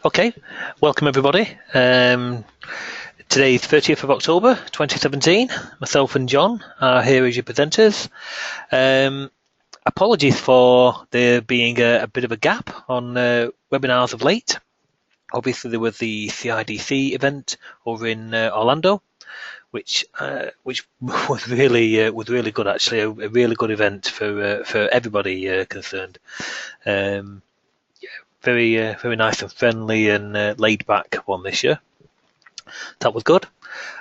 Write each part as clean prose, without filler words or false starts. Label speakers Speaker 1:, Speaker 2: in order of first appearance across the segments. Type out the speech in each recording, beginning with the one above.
Speaker 1: Okay, welcome everybody. Today's 30th of October 2017. Myself and John are here as your presenters. Apologies for there being a bit of a gap on webinars of late. Obviously there was the CIDC event over in Orlando, which was really good actually, a really good event for everybody concerned. Very nice and friendly and laid back one this year. That was good,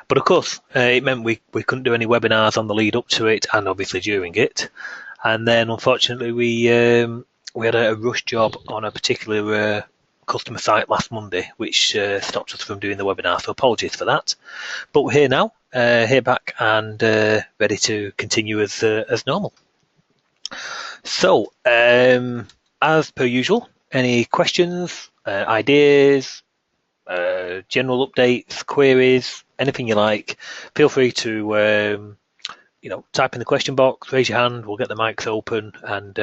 Speaker 1: but of course it meant we couldn't do any webinars on the lead up to it and obviously during it. And then unfortunately we had a rush job on a particular customer site last Monday, which stopped us from doing the webinar. So apologies for that. But we're here now, here back and ready to continue as normal. So as per usual. Any questions, ideas, general updates, queries, anything you like, feel free to type in the question box, raise your hand, we'll get the mics open, and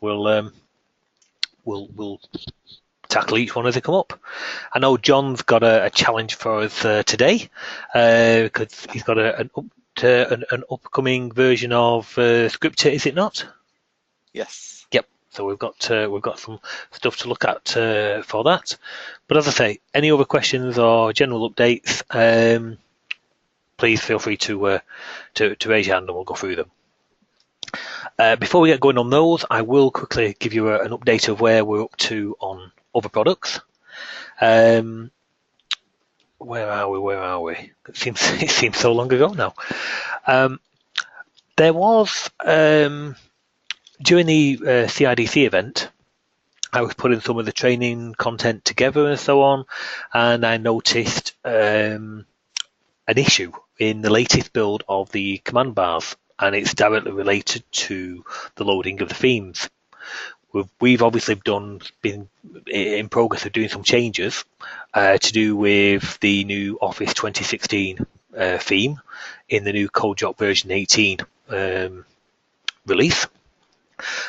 Speaker 1: we'll tackle each one as they come up. I know John's got a challenge for us today because he's got an upcoming version of Scripter, is it not?
Speaker 2: Yes.
Speaker 1: Yep. So we've got some stuff to look at for that. But as I say, any other questions or general updates, please feel free to raise your hand and we'll go through them. Before we get going on those, I will quickly give you an update of where we're up to on other products. Where are we? It seems so long ago now. There was during the CIDC event, I was putting some of the training content together and so on, and I noticed an issue in the latest build of the command bars, and it's directly related to the loading of the themes. We've obviously been in progress of doing some changes to do with the new Office 2016 theme in the new CodeJock version 18 release.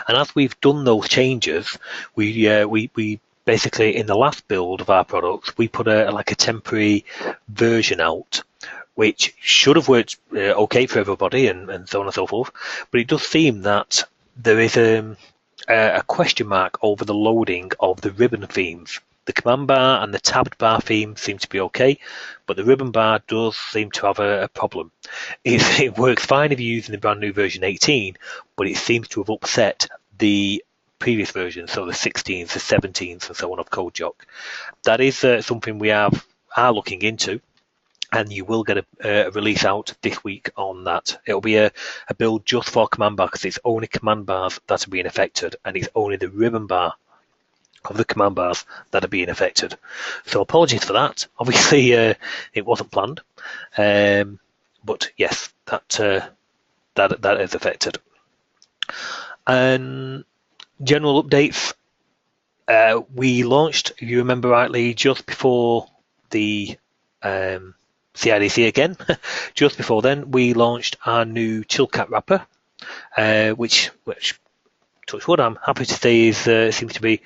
Speaker 1: And as we've done those changes, we basically in the last build of our products we put a temporary version out, which should have worked okay for everybody and so on and so forth. But it does seem that there is a question mark over the loading of the ribbon themes. The command bar and the tabbed bar theme seem to be okay, but the ribbon bar does seem to have a problem. It works fine if you're using the brand new version 18, but it seems to have upset the previous version, so the 16s, the 17s, and so on of CodeJock. That is something we are looking into, and you will get a release out this week on that. It'll be a build just for command bar because it's only command bars that are being affected, and it's only the ribbon bar of the command bars that are being affected. So apologies for that. Obviously, it wasn't planned, but yes, that is affected. And general updates. We launched, if you remember rightly, just before the CIDC again. Just before then, we launched our new Chillcat wrapper, which touch wood, I'm happy to say seems to be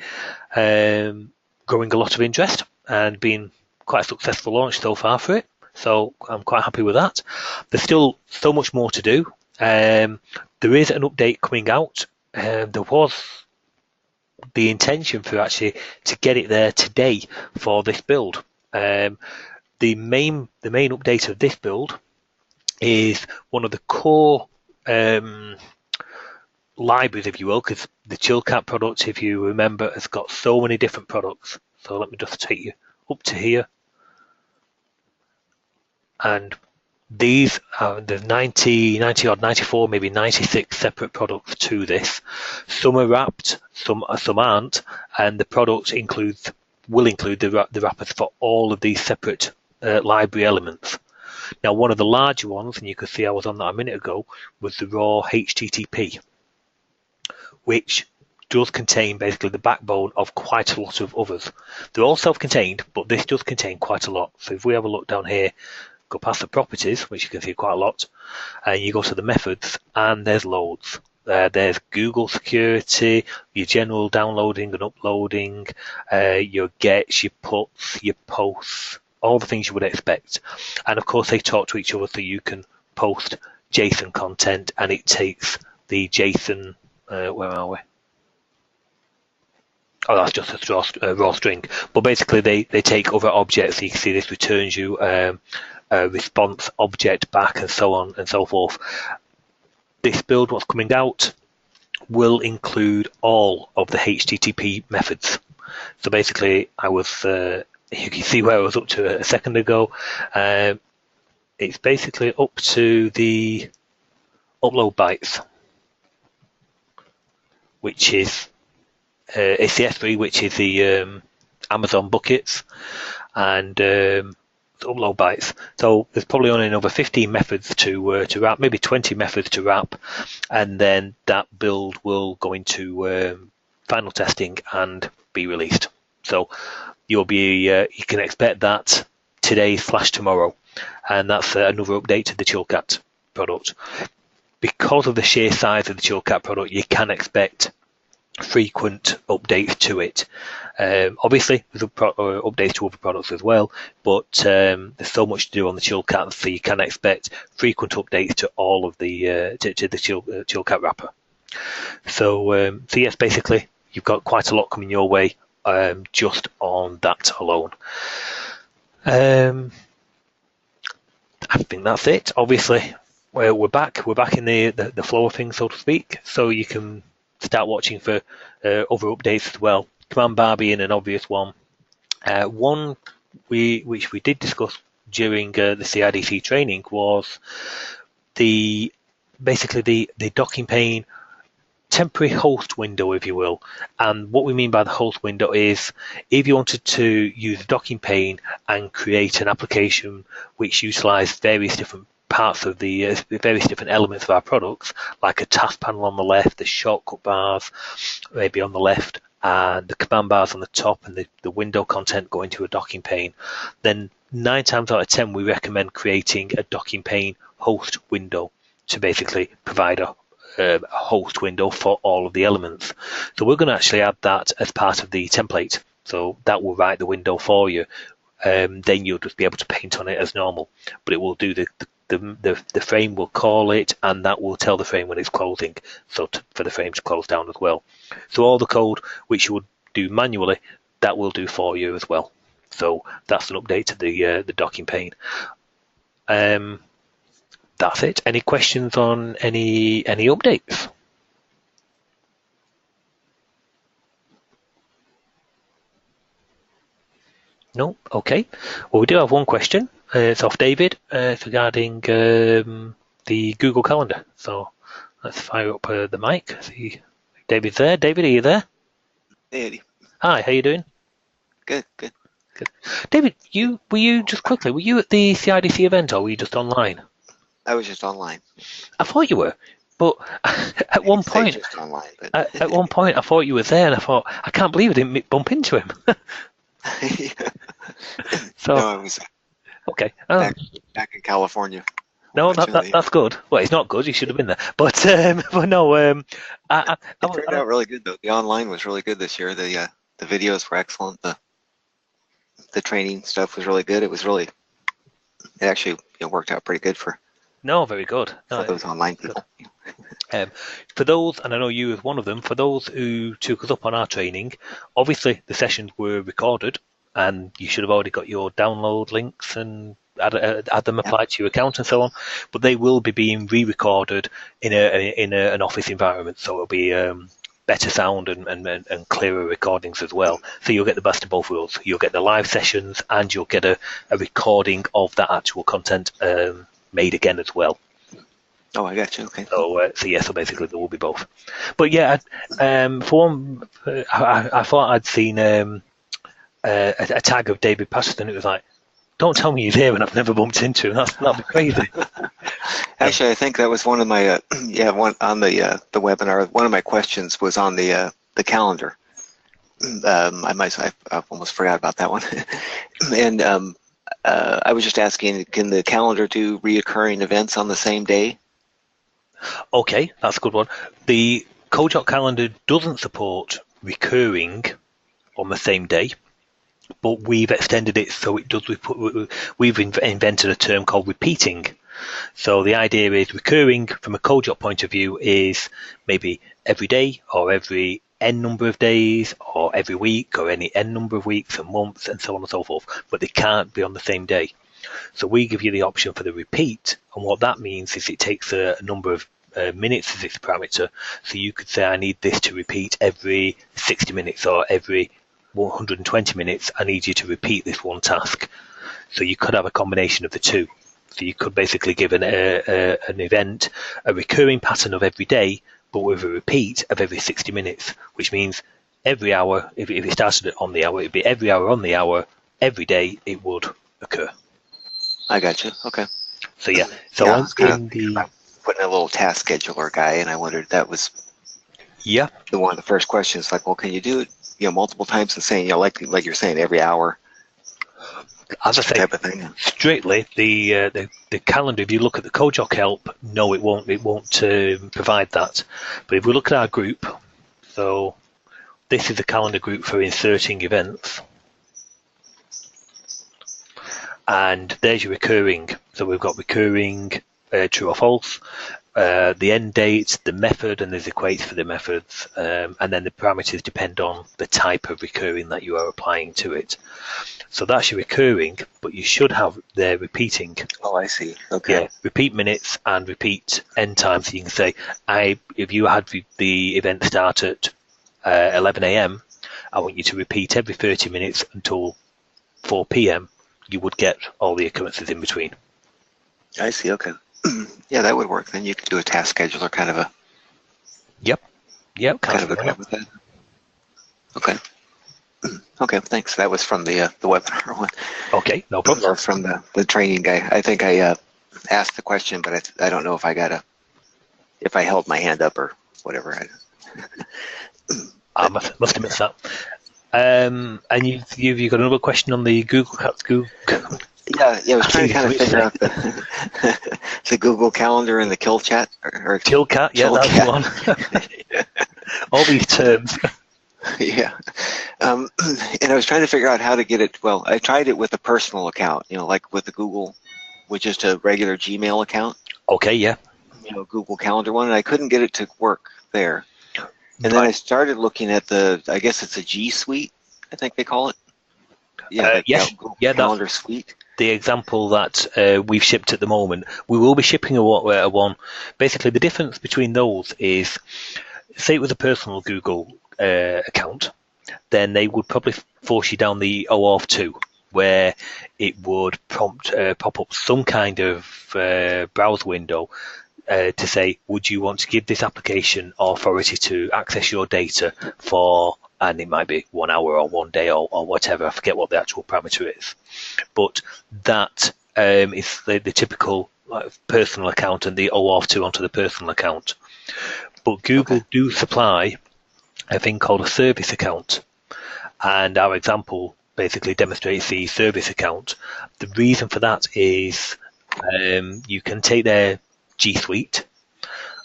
Speaker 1: growing a lot of interest and being quite a successful launch so far for it. So I'm quite happy with that. There's still so much more to do. There is an update coming out. There was the intention for actually to get it there today for this build. The main update of this build is one of the core libraries, if you will, because the Chillcat product, if you remember, has got so many different products. So let me just take you up to here. And these are the 90 odd, 94, maybe 96 separate products to this. Some are wrapped, some aren't, and the product will include the wrappers for all of these separate library elements. Now, one of the larger ones, and you could see I was on that a minute ago, was the raw HTTP, which does contain basically the backbone of quite a lot of others. They're all self-contained, but this does contain quite a lot. So if we have a look down here, go past the properties, which you can see quite a lot, and you go to the methods, and there's loads. There's Google security, your general downloading and uploading, your gets, your puts, your posts, all the things you would expect. And of course, they talk to each other, so you can post JSON content, and it takes the JSON. Where are we? Oh, that's just a raw string. But basically, they take other objects. So you can see this returns you a response object back, and so on and so forth. This build, what's coming out, will include all of the HTTP methods. So basically, you can see where I was up to a second ago. It's basically up to the upload bytes, which is it's the S3, which is the Amazon buckets, and upload bytes. So there's probably only another 15 methods to wrap, maybe 20 methods to wrap, and then that build will go into final testing and be released. So you can expect that today/tomorrow, and that's another update to the Chillcat product. Because of the sheer size of the Chillcat product, you can expect frequent updates to it. Obviously, there's updates to other products as well, but there's so much to do on the Chillcat, so you can expect frequent updates to all of the to the Chillcat wrapper. So yes, basically, you've got quite a lot coming your way just on that alone. I think that's it. Obviously, we're back in the flow of things, so to speak. So you can start watching for other updates as well. Command bar being an obvious one. One which we did discuss during the CIDC training was basically the docking pane temporary host window, if you will. And what we mean by the host window is if you wanted to use the docking pane and create an application which utilizes various different parts of the various different elements of our products, like a task panel on the left, the shortcut bars maybe on the left, and the command bars on the top, and the window content going to a docking pane, then 9 times out of 10 we recommend creating a docking pane host window to basically provide a host window for all of the elements. So we're going to actually add that as part of the template. So that will write the window for you. Then you'll just be able to paint on it as normal, but it will do the frame will call it, and that will tell the frame when it's closing, so for the frame to close down as well. So all the code which you would do manually, that will do for you as well. So that's an update to the docking pane. That's it. Any questions on any updates? No? Okay. Well, we do have one question. It's off David. It's regarding the Google Calendar. So let's fire up the mic. See, David's there. David, are you there?
Speaker 2: Hey, Eddie.
Speaker 1: Hi, how you doing?
Speaker 2: Good.
Speaker 1: David, were you at the CIDC event, or were you just online?
Speaker 2: I was just online.
Speaker 1: I thought you were, but at one point,
Speaker 2: just online, but
Speaker 1: at one point, I thought you were there, and I thought, I can't believe I didn't bump into him. So,
Speaker 2: no, I was
Speaker 1: okay.
Speaker 2: back in California.
Speaker 1: No, that's good. Well, it's not good. You should have been there. But no.
Speaker 2: It turned out really good though. The online was really good this year. The videos were excellent. The training stuff was really good. It actually worked out pretty good for.
Speaker 1: No, very good.
Speaker 2: For those online people.
Speaker 1: For those, and I know you as one of them, for those who took us up on our training, obviously the sessions were recorded, and you should have already got your download links and add them applied to your account and so on. But they will be being re-recorded in an office environment, so it'll be better sound and clearer recordings as well. So you'll get the best of both worlds. You'll get the live sessions, and you'll get a recording of that actual content made again as well.
Speaker 2: Oh, I got you. Okay.
Speaker 1: So basically there will be both. But yeah, for one, I thought I'd seen a tag of David Patterson. It was like, don't tell me he's here and I've never bumped into him. That'd be crazy.
Speaker 2: Actually, I think that was one of my one on the webinar. One of my questions was on the calendar. I almost forgot about that one. And I was just asking, can the calendar do reoccurring events on the same day?
Speaker 1: Okay, that's a good one. The Kojak calendar doesn't support recurring on the same day, but we've extended it so it does. We've invented a term called repeating. So the idea is recurring from a Kojak point of view is maybe every day or every n number of days or every week or any n number of weeks and months and so on and so forth, but they can't be on the same day. So we give you the option for the repeat, and what that means is it takes a number of minutes as its parameter. So you could say I need this to repeat every 60 minutes or every 120 minutes. I need you to repeat this one task. So you could have a combination of the two. So you could basically give an event a recurring pattern of every day, but with a repeat of every 60 minutes, which means every hour, if it started on the hour, it'd be every hour on the hour, every day it would occur.
Speaker 2: I got you. Okay.
Speaker 1: So yeah, so
Speaker 2: Yeah,
Speaker 1: on
Speaker 2: I was kind
Speaker 1: in
Speaker 2: of
Speaker 1: the
Speaker 2: putting a little task scheduler guy, and I wondered if that was
Speaker 1: yeah,
Speaker 2: one of the first questions. Like, well, can you do it, multiple times and saying, like you're saying, every hour,
Speaker 1: as I say,
Speaker 2: type of thing?
Speaker 1: strictly the calendar. If you look at the Kojak help, no, it won't provide that. But if we look at our group, so this is the calendar group for inserting events. And there's your recurring. So we've got recurring, true or false, the end date, the method, and there's equates for the methods. And then the parameters depend on the type of recurring that you are applying to it. So that's your recurring, but you should have their repeating.
Speaker 2: Oh, I see. Okay.
Speaker 1: Yeah, repeat minutes and repeat end time. So you can say, if you had the event start at 11 a.m., I want you to repeat every 30 minutes until 4 p.m. You would get all the occurrences in between.
Speaker 2: I see. Okay. Yeah, that would work. Then you could do a task scheduler, kind of a.
Speaker 1: Yep.
Speaker 2: Kind of a guide with that. Okay. Okay. Thanks. That was from the webinar one.
Speaker 1: Okay, no problem.
Speaker 2: Or from the training guy. I think I asked the question, but I don't know if if I held my hand up or whatever.
Speaker 1: I must have missed that. And you got another question on the Google.
Speaker 2: Yeah, I was trying to kind of figure out the Google Calendar and the Kill Chat or
Speaker 1: Kill Cat. Yeah, that's the one. All these terms.
Speaker 2: Yeah, and I was trying to figure out how to get it. Well, I tried it with a personal account, like with the Google, with just a regular Gmail account.
Speaker 1: Okay, yeah.
Speaker 2: Google Calendar one, and I couldn't get it to work there. And then I started looking at I guess it's a G Suite, I think they call it. Yeah,
Speaker 1: yes.
Speaker 2: Google
Speaker 1: Yeah,
Speaker 2: Calendar Suite.
Speaker 1: The example that we've shipped at the moment. We will be shipping a one. Basically, the difference between those is, say it was a personal Google account, then they would probably force you down the OAuth 2, where it would pop up some kind of browser window to say, would you want to give this application authority to access your data for, and it might be 1 hour or 1 day or whatever, I forget what the actual parameter is. But that is the typical personal account and the OAuth 2 onto the personal account. But Google do supply a thing called a service account. And our example basically demonstrates the service account. The reason for that is you can take their G Suite.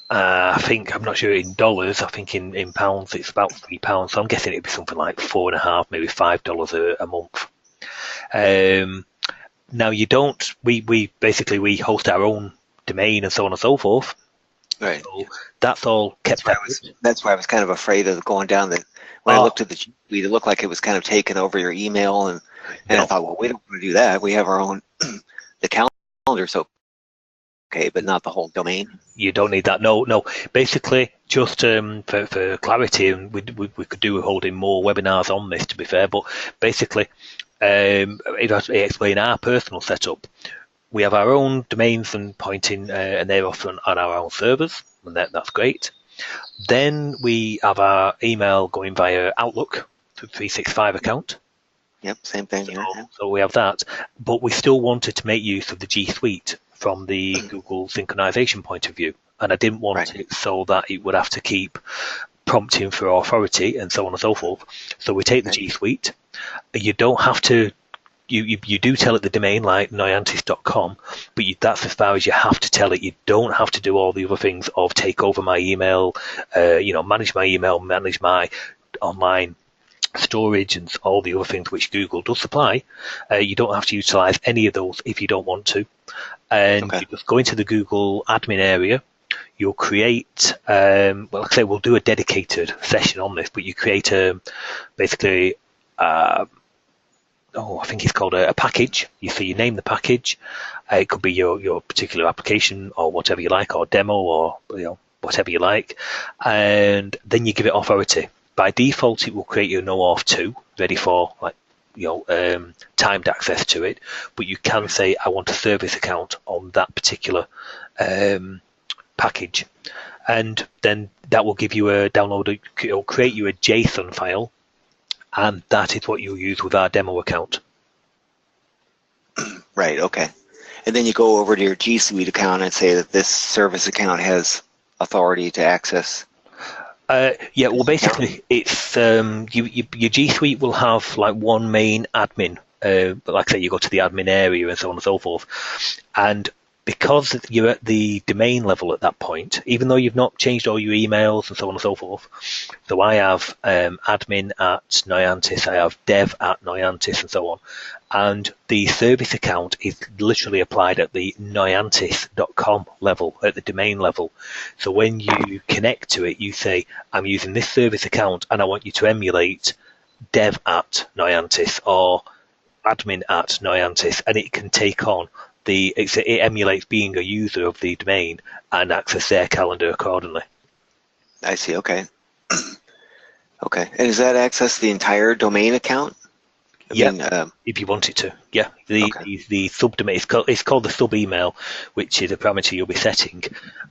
Speaker 1: I'm not sure in dollars, I think in pounds it's about £3. So I'm guessing it'd be something like $4.50, maybe $5 a month. Now we basically host our own domain and so on and so forth.
Speaker 2: Right.
Speaker 1: So that's all kept.
Speaker 2: That's why I was kind of afraid of going down that. When I looked at the G Suite, it looked like it was kind of taking over your email, and I thought, well, we don't want to do that. We have our own the calendar, so okay, but not the whole domain.
Speaker 1: You don't need that. No. Basically, just for clarity, and we could do holding more webinars on this, to be fair. But basically, if I explain our personal setup, we have our own domains and pointing, and they're often on our own servers, and that's great. Then we have our email going via Outlook, 365 account.
Speaker 2: Yep, same thing here.
Speaker 1: So we have that, but we still wanted to make use of the G Suite from the Google synchronization point of view, and I didn't want it so that it would have to keep prompting for authority and so on and so forth. So we take the G Suite. You don't have to you do tell it the domain like Noyantis.com, but that's as far as you have to tell it. You don't have to do all the other things of take over my email, manage my email, manage my online storage and all the other things which Google does supply. You don't have to utilize any of those if you don't want to. And you just go into the Google admin area. You'll create, like I say, we'll do a dedicated session on this, but you create basically, I think it's called a package. You name the package. It could be your particular application or whatever you like, or demo, or whatever you like, and then you give it authority. By default, it will create you a NoAuth 2 ready for timed access to it, but you can say I want a service account on that particular package, and then that will give you a download. It'll create you a JSON file, and that is what you'll use with our demo account.
Speaker 2: Right. Okay. And then you go over to your G Suite account and say that this service account has authority to access.
Speaker 1: Well, basically, it's your G Suite will have like one main admin. But like I say, you go to the admin area and so on and so forth. And because you're at the domain level at that point, even though you've not changed all your emails and so on and so forth, so I have admin at Noyantis, I have dev at Noyantis, and so on. And the service account is literally applied at the Noyantis.com level, at the domain level. So when you connect to it, you say, I'm using this service account and I want you to emulate dev at Noyantis or admin at Noyantis, and it can take on it emulates being a user of the domain and access their calendar accordingly.
Speaker 2: I see. Okay. Okay. And does that access the entire domain account?
Speaker 1: If you want it to, yeah. The subdomain, it's called the sub email, which is a parameter you'll be setting,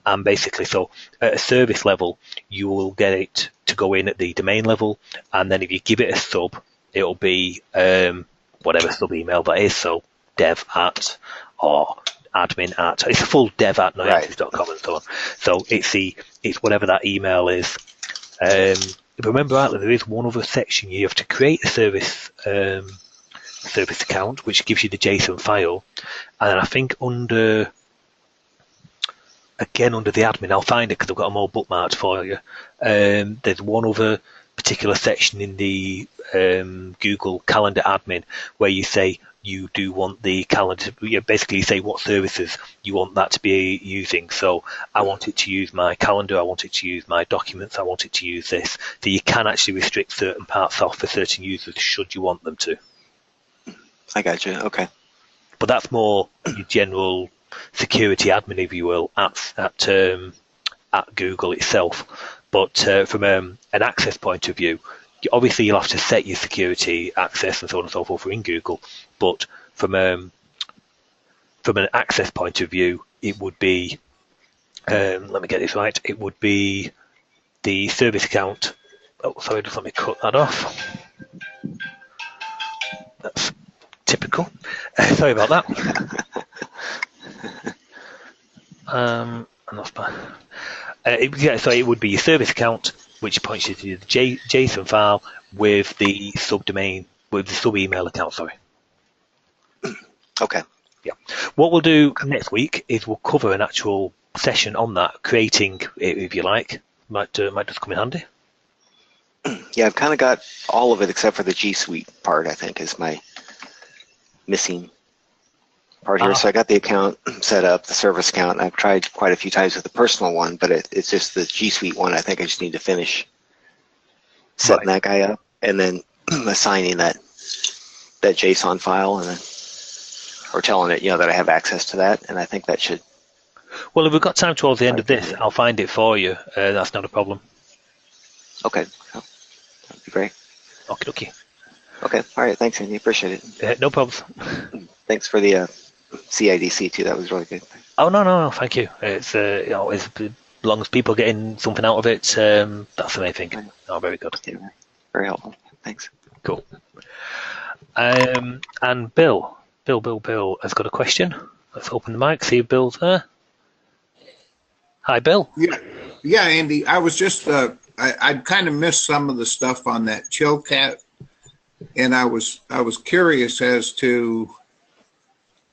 Speaker 1: and basically, so at a service level, you will get it to go in at the domain level, and then if you give it a sub, it'll be whatever sub email that is. So dev at or admin at. It's a full dev at Noyantis.com and so on. So it's whatever that email is. If I remember rightly, there is one other section you have to create a service account, which gives you the JSON file, and then I think under the admin, I'll find it because I've got them all bookmarked for you. There's one other particular section in the Google Calendar admin where you say you do want the calendar. Basically, you say what services you want that to be using. So I want it to use my calendar, I want it to use my documents, I want it to use this. So you can actually restrict certain parts off for certain users should you want them to.
Speaker 2: I got you. Okay.
Speaker 1: But that's more your general security admin, if you will, at Google itself. But from an access point of view, obviously you'll have to set your security access and so on and so forth in Google. But from an access point of view, it would be, let me get this right, it would be the service account. Oh, sorry, just let me cut that off. That's typical. Sorry about that. And that's bad. So it would be your service account, which points you to the JSON file with the subdomain, with the sub email account. Sorry.
Speaker 2: Okay.
Speaker 1: Yeah. What we'll do next week is we'll cover an actual session on that, creating it, if you like. Might just come in handy.
Speaker 2: Yeah, I've kind of got all of it except for the G Suite part, I think, is my missing part here. So I got the account set up, the service account, and I've tried quite a few times with the personal one, but it's just the G Suite one. I think I just need to finish setting that guy up and then assigning that JSON file, and then or telling it that I have access to that, and I think that should.
Speaker 1: Well, if we've got time towards the end of this, I'll find it for you. That's not a problem.
Speaker 2: Okay, that'd be great.
Speaker 1: Okay.
Speaker 2: Okay, all right. Thanks, Andy. Appreciate it.
Speaker 1: No problems.
Speaker 2: Thanks for the CIDC too. That was really good.
Speaker 1: Oh no, thank you. It's as long as people are getting something out of it, that's the main thing. Oh, very good.
Speaker 2: Yeah, very helpful. Thanks.
Speaker 1: Cool. And Bill has got a question. Let's open the mic. See if Bill's there. Hi, Bill.
Speaker 3: Yeah, Andy. I was just I kind of missed some of the stuff on that Chillcat and I was curious as to,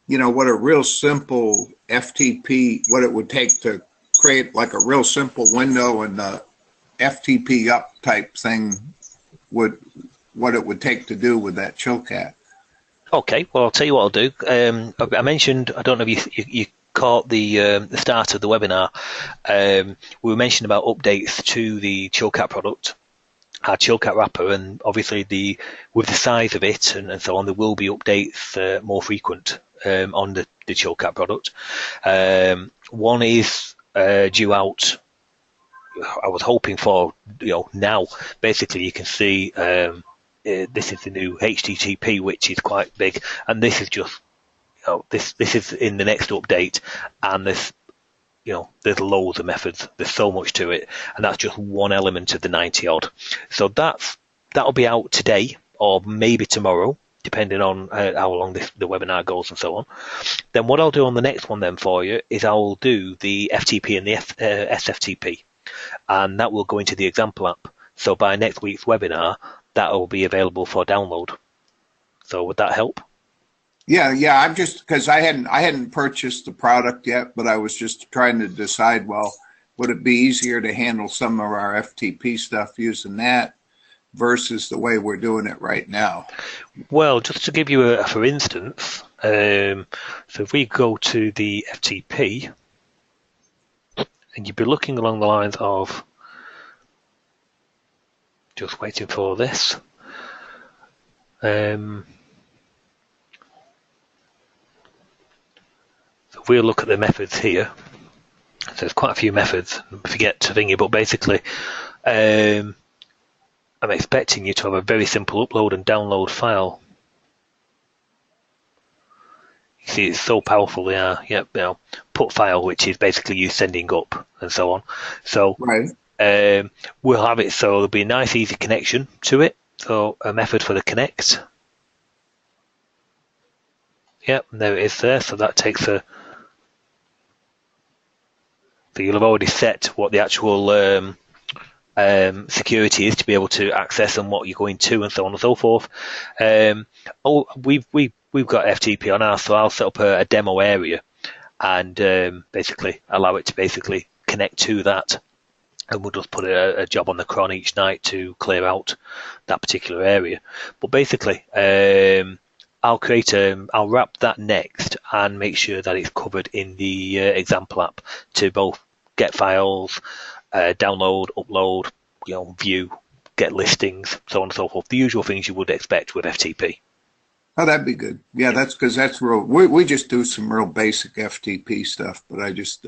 Speaker 3: what a real simple FTP, what it would take to create like a real simple window and the FTP up type thing what it would take to do with that Chillcat.
Speaker 1: Okay, well, I'll tell you what I'll do. I mentioned, I don't know if you caught the start of the webinar. We were mentioning about updates to the Chillcat product, our Chillcat wrapper, and obviously with the size of it and so on, there will be updates more frequent on the Chillcat product. One is due out. I was hoping for, now. Basically, you can see. This is the new HTTP, which is quite big, and this is just, this is in the next update, and there's loads of methods. There's so much to it, and that's just one element of the 90 odd. So that'll be out today or maybe tomorrow, depending on how long the webinar goes and so on. Then what I'll do on the next one then for you is I'll do the FTP and the SFTP, and that will go into the example app. So by next week's webinar, that will be available for download. So would that help?
Speaker 3: Yeah. I'm just, because I hadn't purchased the product yet, but I was just trying to decide, well, would it be easier to handle some of our FTP stuff using that versus the way we're doing it right now?
Speaker 1: Well, just to give you for instance, so if we go to the FTP, and you'd be looking along the lines of, just waiting for this. So if we look at the methods here, so there's quite a few methods. Forget to thingy, but basically, I'm expecting you to have a very simple upload and download file. You see, it's so powerful. They are. Yep. Put file, which is basically you sending up and so on. So.
Speaker 3: Right.
Speaker 1: We'll have it so there'll be a nice easy connection to it. So a method for the connect. Yep, and there it is there. So that takes so you'll have already set what the actual security is to be able to access and what you're going to and so on and so forth. We've got FTP on ours, so I'll set up a demo area and basically allow it to basically connect to that. And we'll just put a job on the cron each night to clear out that particular area. But basically, I'll wrap that next and make sure that it's covered in the example app to both get files, download, upload, view, get listings, so on and so forth. The usual things you would expect with FTP.
Speaker 3: Oh, that'd be good. Yeah, that's because that's real. We just do some real basic FTP stuff, but I just.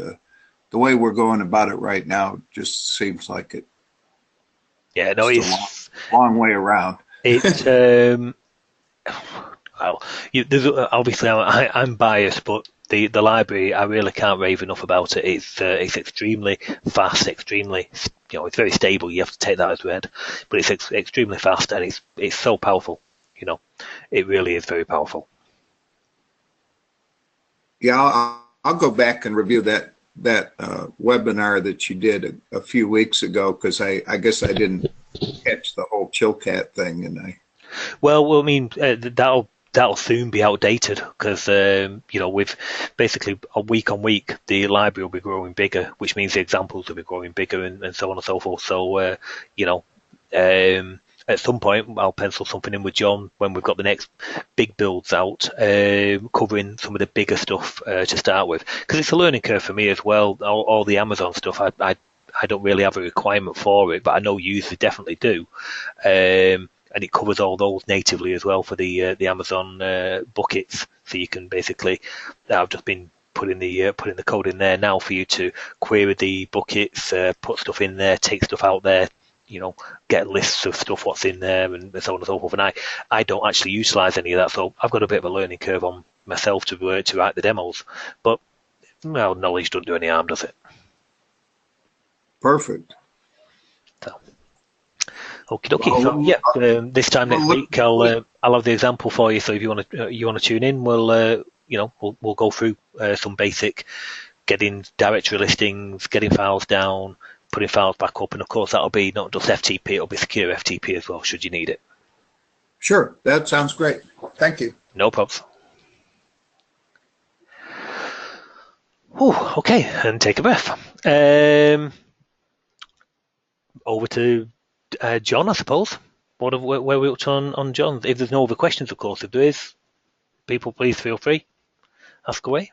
Speaker 3: The way we're going about it right now just seems like it.
Speaker 1: Yeah, no, it's
Speaker 3: a long way around.
Speaker 1: It's well, there's, obviously I'm biased, but the library, I really can't rave enough about it. It's extremely fast, extremely it's very stable. You have to take that as read, but it's extremely fast and it's so powerful. It really is very powerful.
Speaker 3: Yeah, I'll go back and review that webinar that you did a few weeks ago, because I guess I didn't catch the whole Chillcat thing, and
Speaker 1: Well, I mean that'll soon be outdated because with basically week on week the library will be growing bigger, which means the examples will be growing bigger and so on and so forth. So at some point I'll pencil something in with John when we've got the next big builds out, covering some of the bigger stuff to start with, because it's a learning curve for me as well. All the Amazon stuff, I don't really have a requirement for it, but I know users definitely do, and it covers all those natively as well for the Amazon buckets. So you can basically, I've just been putting the code in there now for you to query the buckets, put stuff in there, take stuff out there, get lists of stuff what's in there and so on and so forth. And I don't actually utilize any of that, so I've got a bit of a learning curve on myself to write the demos. But knowledge doesn't do any harm, does it?
Speaker 3: Perfect.
Speaker 1: So, okie dokie. So yeah, this time next week I'll have the example for you. So if you want to tune in, we'll go through some basic getting directory listings, getting files down, putting files back up, and of course that'll be not just FTP, it'll be secure FTP as well, should you need it.
Speaker 3: Sure, that sounds great. Thank you.
Speaker 1: No problems. Oh, okay, and take a breath. Over to John, I suppose. Where are we up to on John? If there's no other questions, of course. If there is, people, please feel free. Ask away.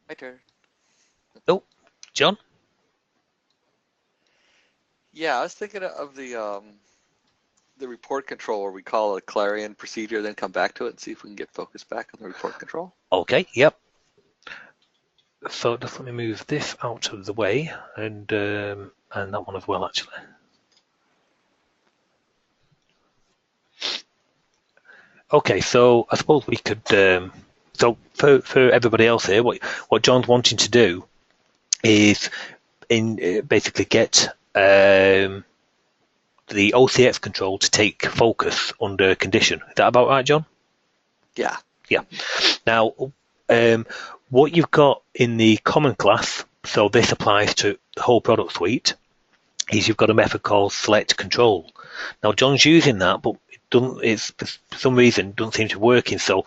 Speaker 4: My turn.
Speaker 1: Oh, John?
Speaker 4: Yeah, I was thinking of the report control where we call a clarion procedure, then come back to it and see if we can get focus back on the report control.
Speaker 1: Okay, yep. So just let me move this out of the way and that one as well, actually. Okay, so I suppose we could. So for everybody else here, what John's wanting to do is basically get the OCX control to take focus under condition. Is that about right, John?
Speaker 4: Yeah.
Speaker 1: Yeah. Now, what you've got in the common class, so this applies to the whole product suite, is you've got a method called select control. Now, John's using that, but it's for some reason doesn't seem to be working. So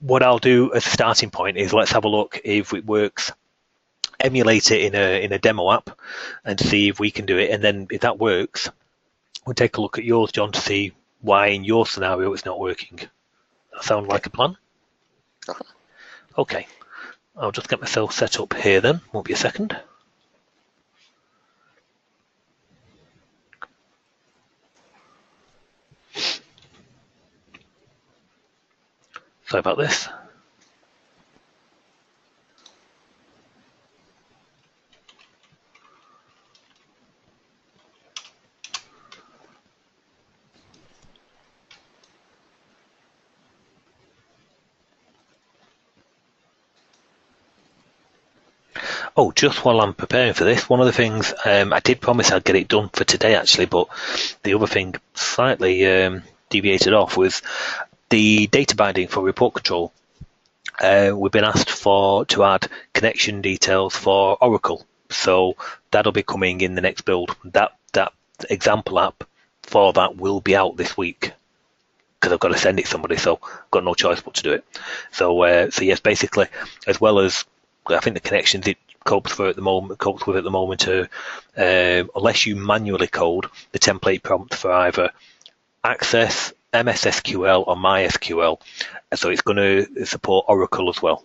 Speaker 1: what I'll do as a starting point is let's have a look if it works. Emulate it in a demo app and see if we can do it. And then if that works, we'll take a look at yours, John, to see why in your scenario it's not working. That sound like a plan?
Speaker 4: Uh-huh.
Speaker 1: Okay, I'll just get myself set up here then. Won't be a second. Sorry about this. Oh, just while I'm preparing for this, one of the things I did promise I'd get it done for today actually, but the other thing slightly deviated off was the data binding for report control. We've been asked to add connection details for Oracle, so that'll be coming in the next build. That example app for that will be out this week because I've got to send it to somebody, so I've got no choice but to do it. So yes, basically, as well as I think the connections it copes with at the moment, unless you manually code the template prompt for either Access, MS SQL, or MySQL. So it's going to support Oracle as well.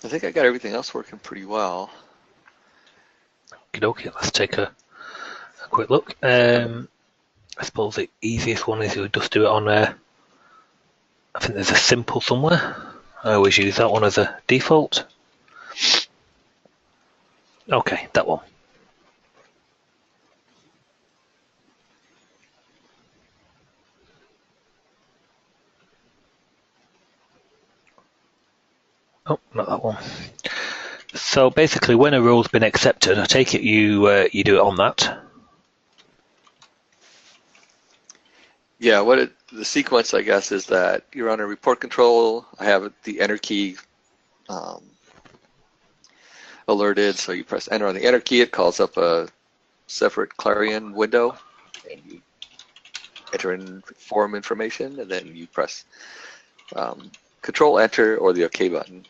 Speaker 4: I think I got everything else working pretty well.
Speaker 1: Okay, let's take a quick look. I suppose the easiest one is you would just do it on I think there's a simple somewhere. I always use that one as a default. Okay, that one. Oh, not that one. So basically, when a role's been accepted, I take it you do it on that.
Speaker 4: Yeah, the sequence, I guess, is that you're on a report control. I have the enter key alerted, so you press enter on the enter key. It calls up a separate Clarion window, and you enter in form information, and then you press Control Enter or the OK button.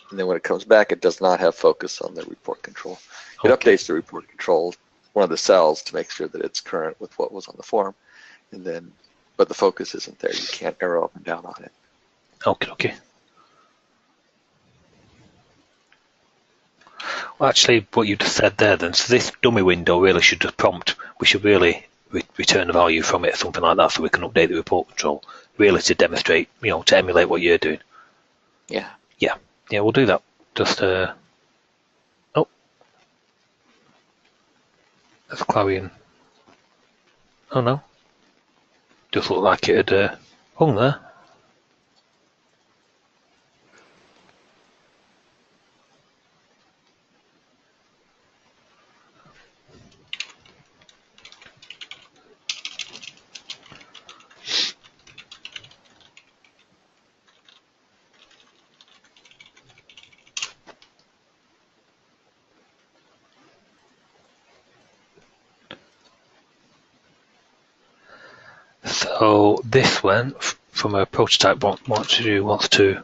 Speaker 4: And then when it comes back, it does not have focus on the report control. It updates the report control, one of the cells, to make sure that it's current with what was on the form. And then, but the focus isn't there. You can't arrow up and down on it.
Speaker 1: Okay. Well, actually, what you just said there, then, so this dummy window really should just prompt. We should really return a value from it, something like that, so we can update the report control. really to demonstrate, to emulate what you're doing.
Speaker 4: Yeah.
Speaker 1: Yeah, we'll do that. Just oh, that's Clarion. Oh no, just looked like it had hung there. So this one, from a prototype, wants to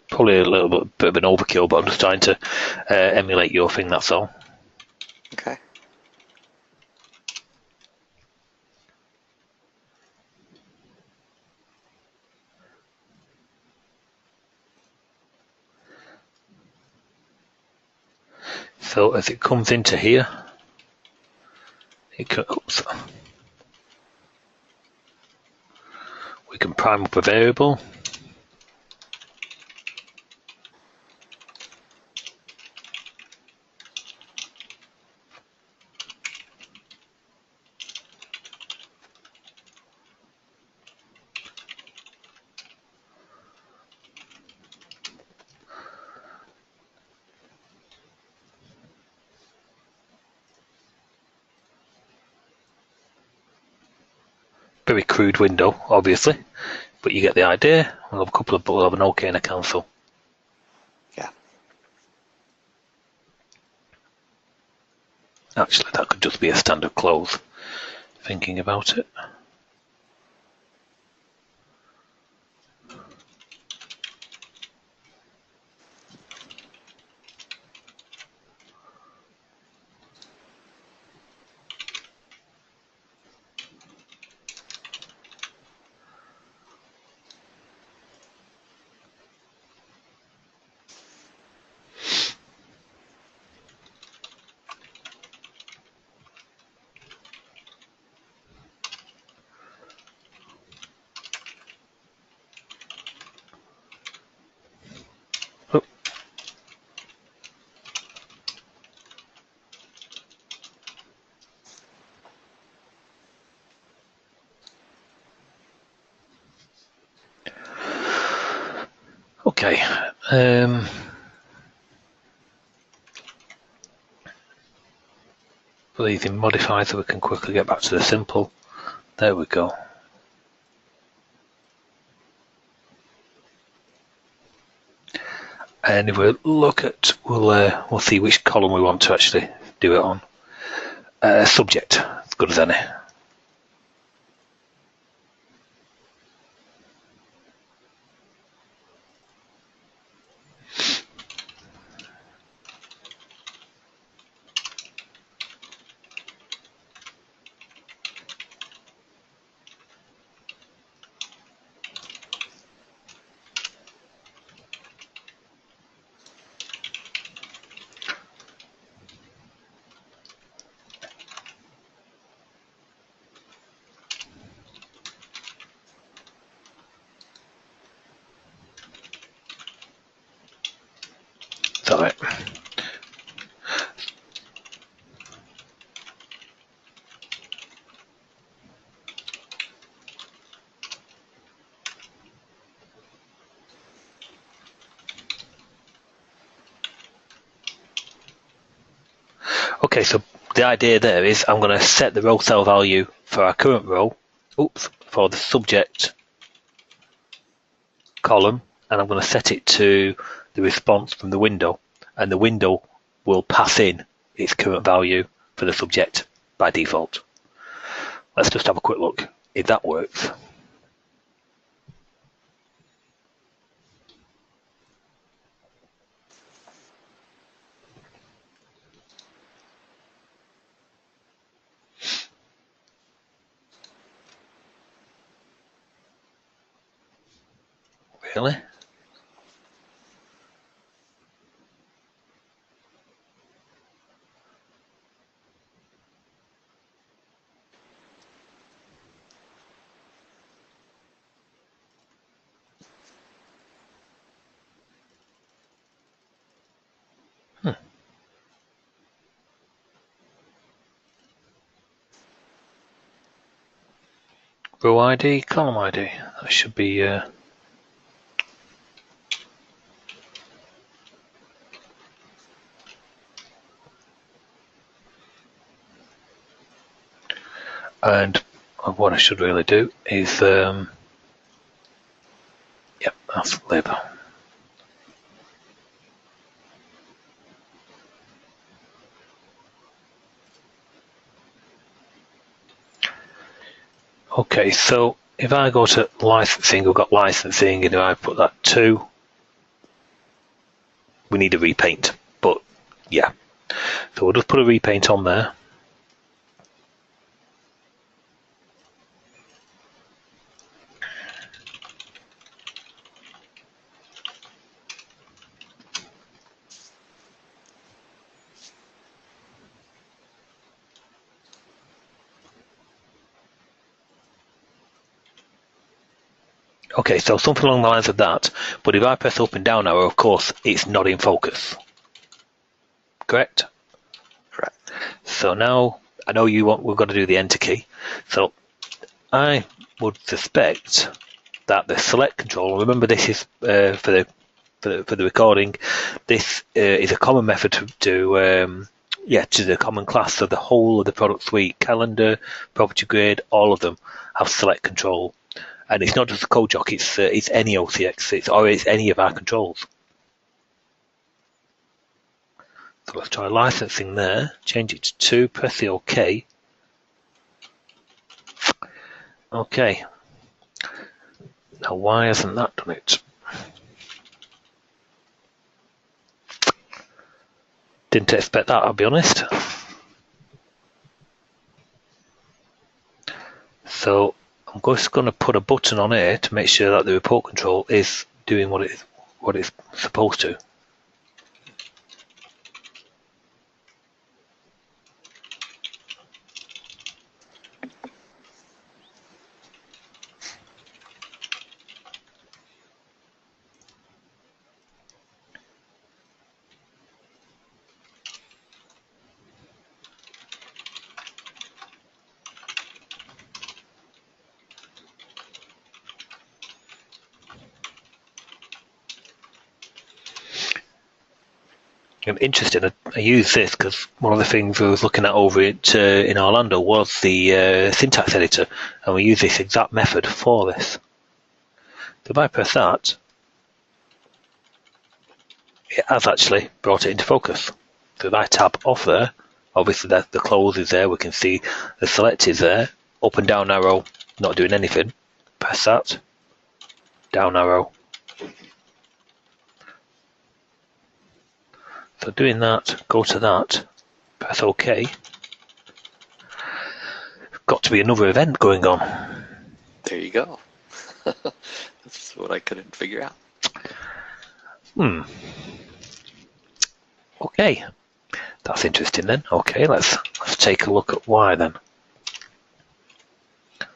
Speaker 1: probably a little bit of an overkill, but I'm just trying to emulate your thing, that's all.
Speaker 4: Okay.
Speaker 1: So as it comes into here, oops, we can prime up a variable. Very crude window, obviously, but you get the idea. We'll have an OK and a cancel.
Speaker 4: Yeah.
Speaker 1: Actually, that could just be a standard close, thinking about it. Oh. Okay. Put these in modify so we can quickly get back to the simple. There we go. And if we look at, we'll see which column we want to actually do it on. Subject, as good as any. Is that right? Okay, so the idea there is I'm going to set the row cell value for our current row, for the subject column, and I'm going to set it to the response from the window, and the window will pass in its current value for the subject by default. Let's just have a quick look if that works. Really? Row ID, column ID. That should be. And what I should really do is, yep, that's lib. Okay, so if I go to licensing, we've got licensing, and if I put that 2, we need a repaint. But yeah, so we'll just put a repaint on there. Okay, so something along the lines of that, but if I press up and down arrow, of course, it's not in focus. Correct?
Speaker 2: Correct.
Speaker 1: So now, I know we've got to do the enter key. So I would suspect that the select control, remember this is for the recording, this is a common method to the common class. So the whole of the product suite, calendar, property grid, all of them have select control. And it's not just the code jock, it's any OCX, it's any of our controls. So let's try licensing there, change it to 2, press the OK. Okay. Now why hasn't that done it? Didn't expect that, I'll be honest. So I'm just going to put a button on here to make sure that the report control is doing what it's supposed to. Interesting. I use this because one of the things I was looking at over in Orlando was the syntax editor, and we use this exact method for this. So if I press that, it has actually brought it into focus. So if I tap off there, obviously the close is there, we can see the select is there, up and down arrow, not doing anything. Press that, down arrow. So doing that, go to that, press OK. Got to be another event going on.
Speaker 4: There you go. That's what I couldn't figure out.
Speaker 1: Okay, that's interesting then. Okay, let's take a look at why then.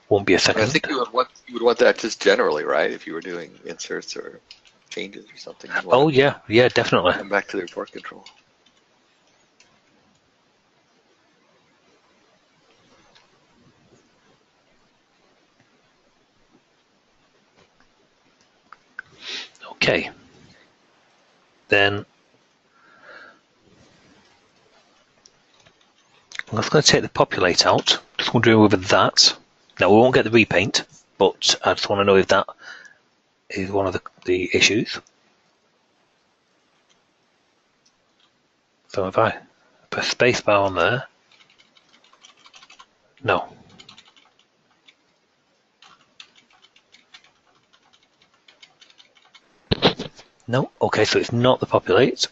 Speaker 1: Won't be a second.
Speaker 4: I think you would want that just generally, right? If you were doing inserts or changes or something.
Speaker 1: Oh yeah, definitely.
Speaker 4: Come back to the report control.
Speaker 1: Okay. Then I'm just going to take the populate out. Just wondering whether that. Now we won't get the repaint, but I just want to know if that is one of the issues. So if I press spacebar on there, no. No, okay, so it's not the populate.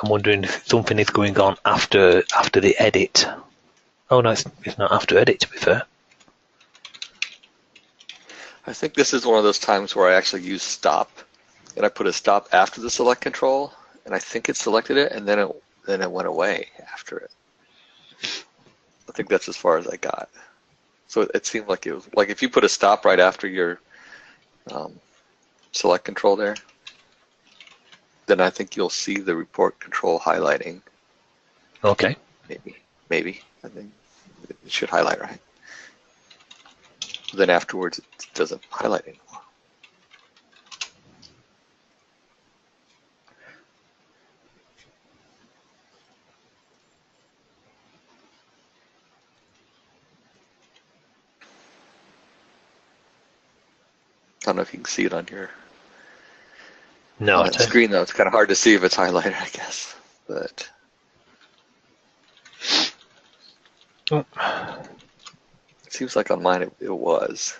Speaker 1: I'm wondering if something is going on after the edit. Oh no, it's not after edit, to be fair.
Speaker 4: I think this is one of those times where I actually use stop, and I put a stop after the select control, and I think it selected it, and then it went away after it. I think that's as far as I got. So it seemed like it was like if you put a stop right after your select control there, then I think you'll see the report control highlighting.
Speaker 1: Okay.
Speaker 4: Maybe. I think it should highlight, right? Then afterwards, it doesn't highlight anymore. I don't know if you can see it on your
Speaker 1: No,
Speaker 4: screen, though. It's kind of hard to see if it's highlighted, I guess. But
Speaker 1: oh.
Speaker 4: It seems like on mine it was.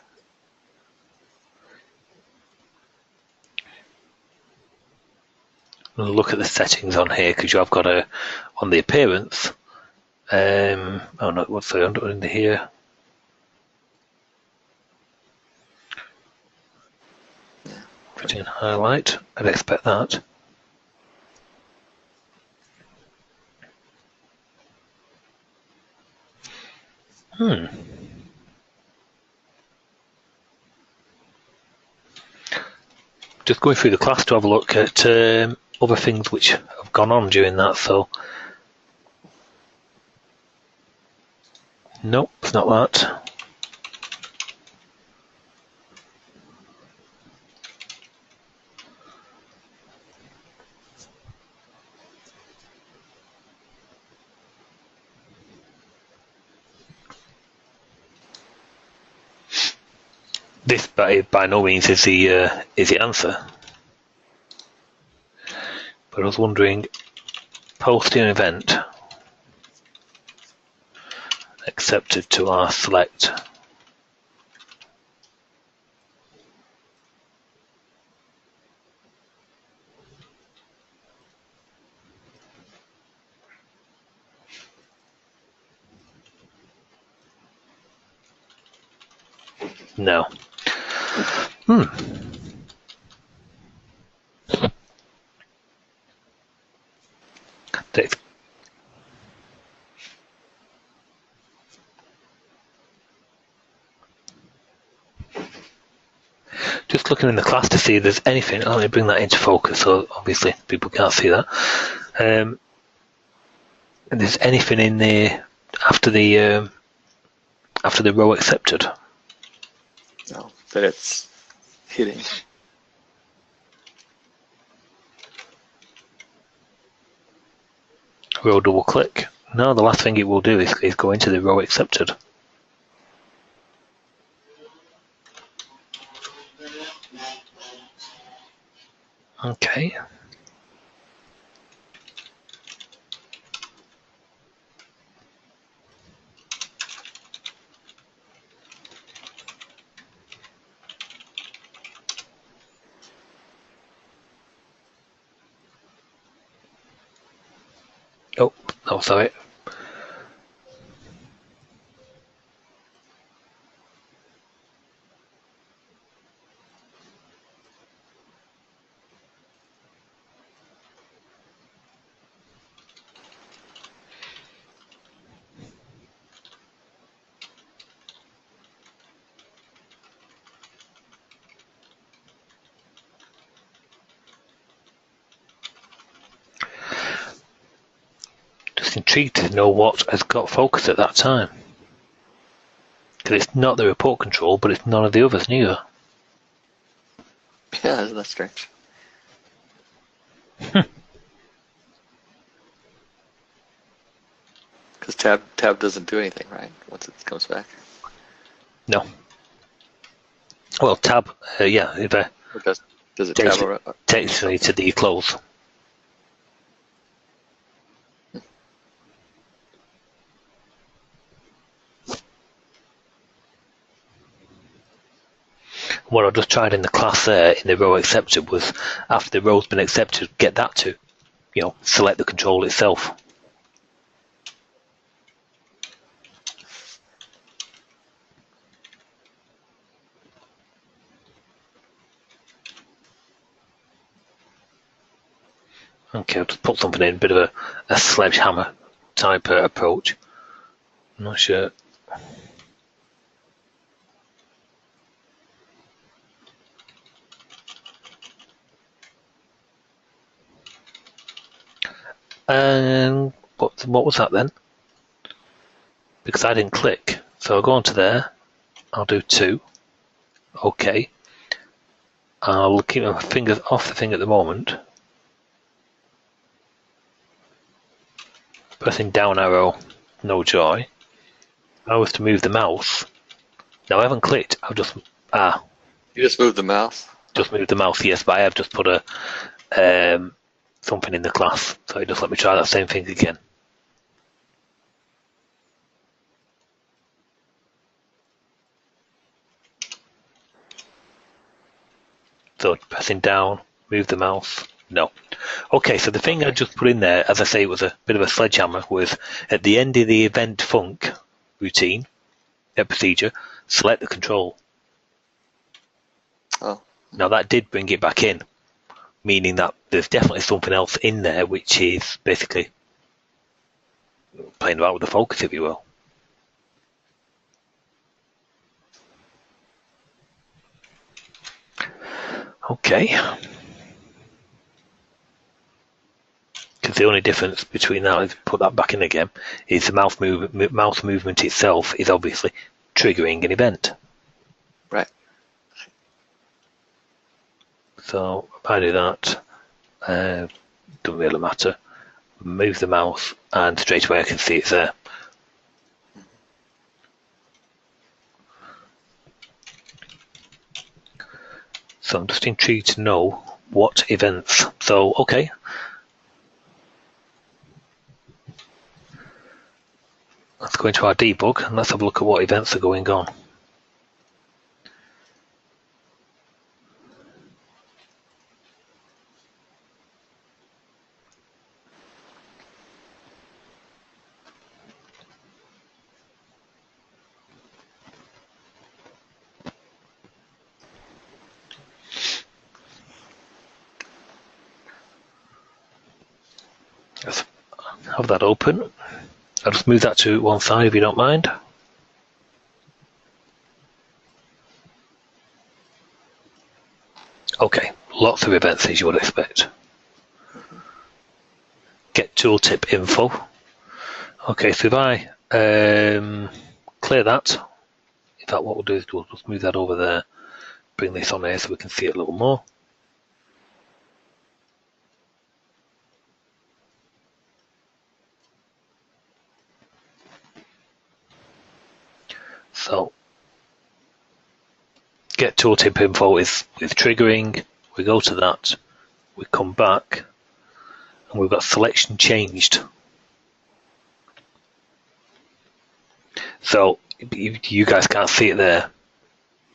Speaker 1: Look at the settings on here, because you have got on the appearance. Oh no, what's the under here? Put in highlight. I'd expect that. Just going through the class to have a look at other things which have gone on during that, so nope, it's not that. This by no means is the answer. But I was wondering, posting an event accepted to our select. No. That's just looking in the class to see if there's anything. Let me bring that into focus, so obviously people can't see that. And there's anything in there after the row accepted.
Speaker 4: No, that it's hitting.
Speaker 1: Row double click. No, the last thing it will do is go into the row accepted. Okay. Oh, no, sorry. Just intrigued to know what has got focus at that time. Because it's not the report control, but it's none of the others neither.
Speaker 4: Yeah, isn't that strange? Because tab doesn't do anything, right? Once it comes back.
Speaker 1: No. Well, tab, yeah. If
Speaker 4: does it tab?
Speaker 1: Technically to declose. what I just tried in the class there in the row accepted was after the row's been accepted, get that to, select the control itself. Okay, I'll just put something in, a bit of a sledgehammer type approach. I'm not sure. And what was that then? Because I didn't click. So I'll go onto there. I'll do 2. Okay. I'll keep my fingers off the thing at the moment. Pressing down arrow, no joy. If I was to move the mouse. Now I haven't clicked. I've just
Speaker 4: You just moved the mouse.
Speaker 1: Just moved the mouse, yes, but I have just put a something in the class. So just let me try that same thing again. So pressing down, move the mouse. No. Okay, so the thing I just put in there, as I say, was a bit of a sledgehammer, was at the end of the event func routine, procedure, select the control.
Speaker 4: Oh.
Speaker 1: Now that did bring it back in, meaning that there's definitely something else in there which is basically playing about with the focus, if you will. Okay. Because the only difference between that, if you put that back in again, is the mouse movement itself is obviously triggering an event.
Speaker 4: Right.
Speaker 1: So if I do that, doesn't really matter. Move the mouse, and straight away I can see it's there. So I'm just intrigued to know what events. So okay. Let's go into our debug and let's have a look at what events are going on. Let's have that open. I'll just move that to one side if you don't mind. Okay, lots of events as you would expect. Get tooltip info. Okay, so if I clear that, in fact what we'll do is we'll just move that over there, bring this on here so we can see it a little more. So get tooltip info is triggering. We go to that, we come back, and we've got selection changed. So you guys can't see it there.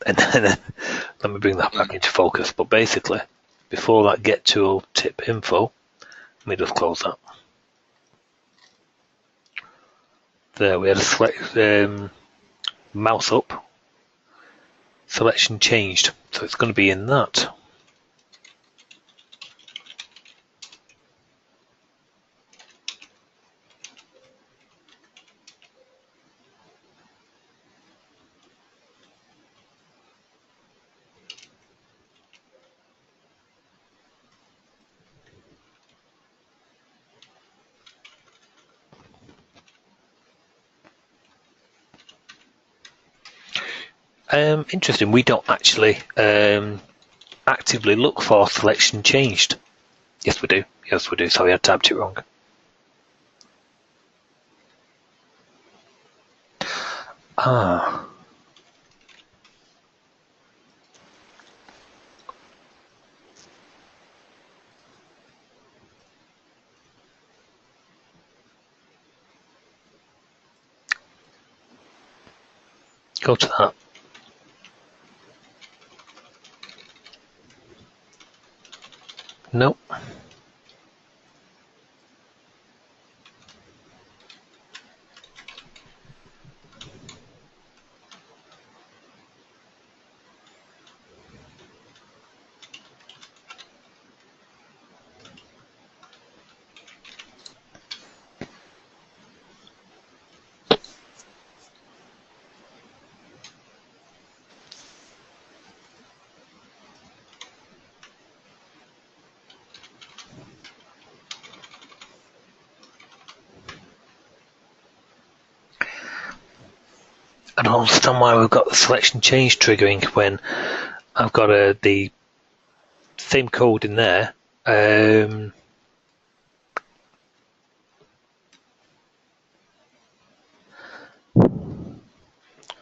Speaker 1: And then let me bring that back into focus. But basically, before that get tooltip info, let me just close that. There we had a select mouse up. Selection changed, so it's going to be in that. Interesting. We don't actually actively look for selection changed. Yes, we do. Yes, we do. Sorry, I typed it wrong. Ah. Go to that. I don't understand why we've got the selection change triggering when I've got the same code in there.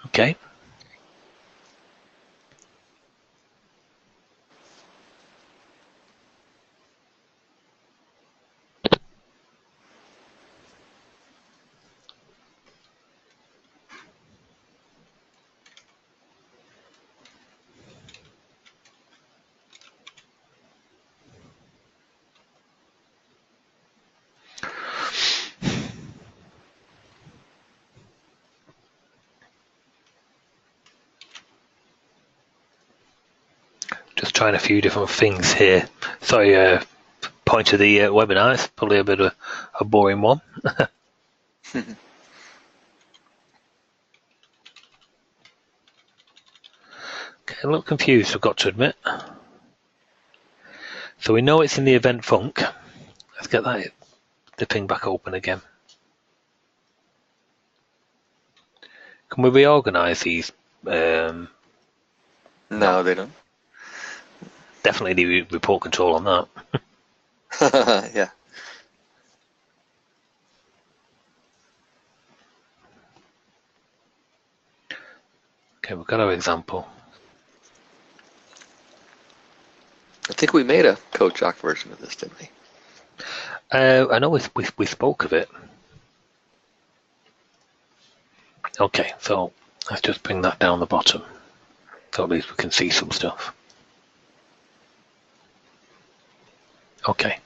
Speaker 1: Okay. Just trying a few different things here. Sorry, point of the webinar. It's probably a bit of a boring one. Okay, a little confused, I've got to admit. So we know it's in the event func. Let's get the thing back open again. Can we reorganize these?
Speaker 4: No, they don't.
Speaker 1: Definitely need report control on that.
Speaker 4: Yeah.
Speaker 1: Okay, we've got our example.
Speaker 4: I think we made a code jock version of this, didn't we?
Speaker 1: I know we spoke of it. Okay, so let's just bring that down the bottom. So at least we can see some stuff. Okay.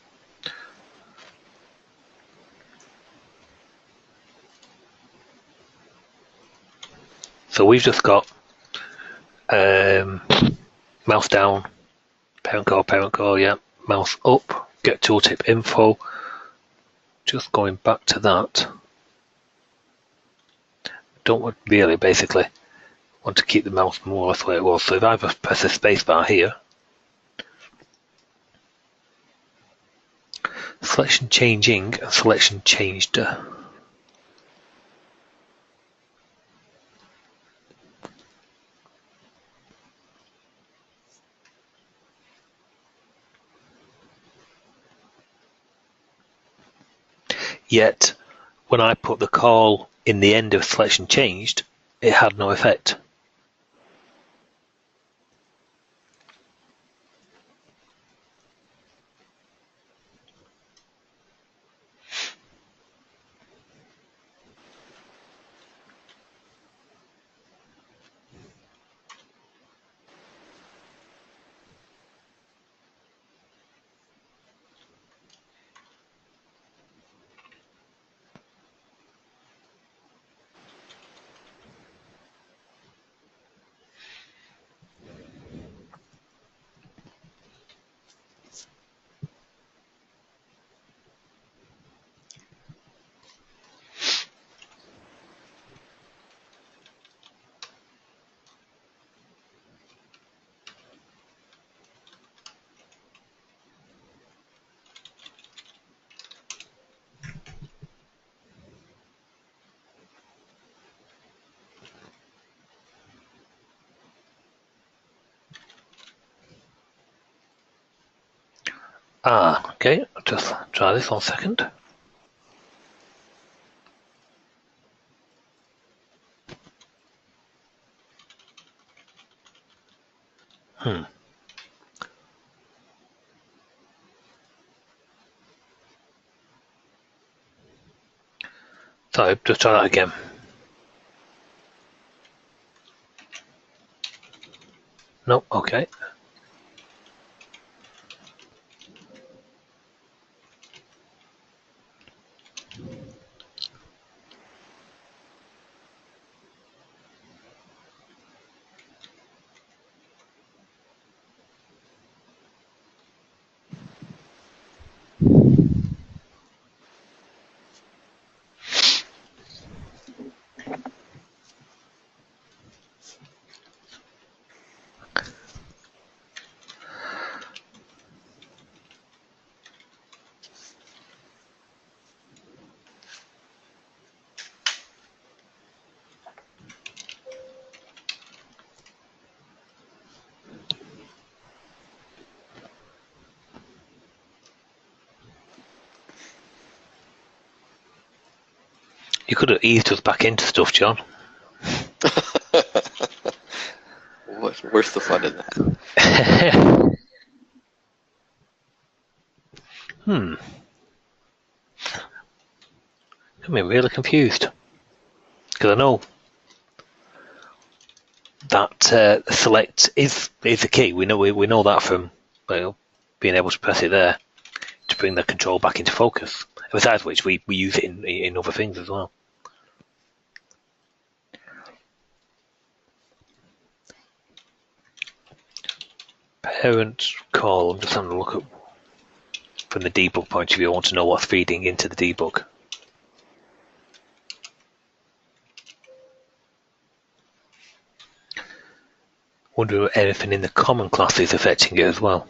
Speaker 1: So we've just got mouse down, parent core, yeah, mouse up, get tooltip info. Just going back to that. Don't really basically want to keep the mouse more or less where it was. So if I just press the space bar here, selection changing and selection changed. Yet when I put the call in the end of selection changed, it had no effect. Okay, I'll just try this 1 second. So just try that again. Nope, okay. You could have eased us back into stuff, John.
Speaker 4: Where's the fun in that?
Speaker 1: I'm really confused. Because I know that select is the key. We know that from being able to press it there to bring the control back into focus. Besides which, we use it in other things as well. Parent call. I'm just having a look at from the debug point of view. I want to know what's feeding into the debug. Wonder if anything in the common class is affecting it as well.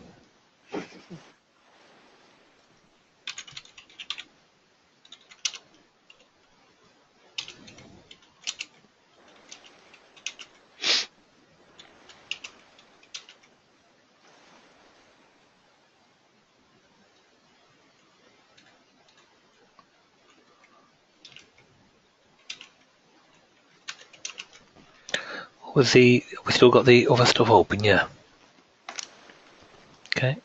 Speaker 1: We still got the other stuff open, yeah. Okay.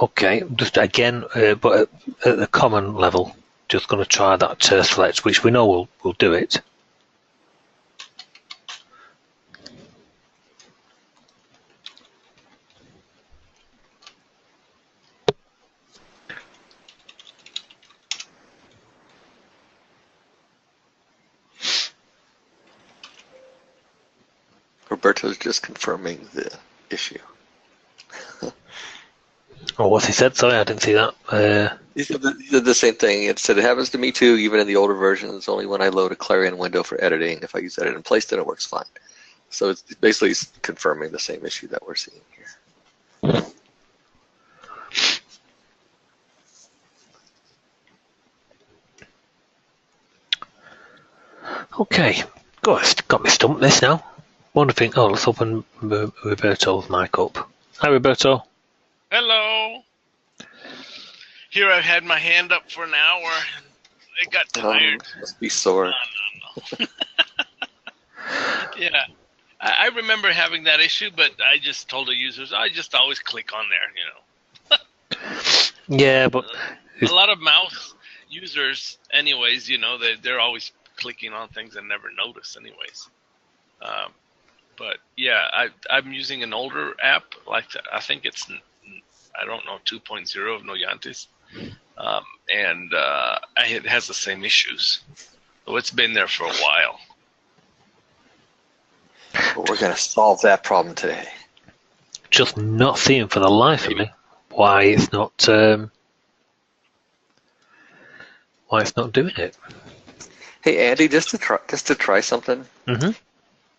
Speaker 1: Okay, just again, but at the common level, just going to try that select, which we know will do it.
Speaker 4: Roberto's just confirming the issue.
Speaker 1: Oh, what's he said? Sorry, I didn't see that.
Speaker 4: He said the same thing. It said it happens to me too, even in the older versions. Only when I load a Clarion window for editing. If I use edit in place, then it works fine. So it's basically confirming the same issue that we're seeing here.
Speaker 1: Okay, got me stumped this now. One thing. Oh, let's open Roberto's mic up. Hi, Roberto.
Speaker 5: Hello. Here I've had my hand up for an hour. I got tired.
Speaker 4: Must be sore.
Speaker 5: No. Yeah. I remember having that issue, but I just told the users, I just always click on there,
Speaker 1: Yeah, but
Speaker 5: a lot of mouse users, anyways, they're always clicking on things and never notice, anyways. But yeah, I'm using an older app, like I think it's, I don't know, 2.0 of Noyantis, and it has the same issues. So it's been there for a while.
Speaker 4: But we're going to solve that problem today.
Speaker 1: just not seeing for the life of me why it's not doing it.
Speaker 4: Hey Andy, just to try something.
Speaker 1: Mm-hmm.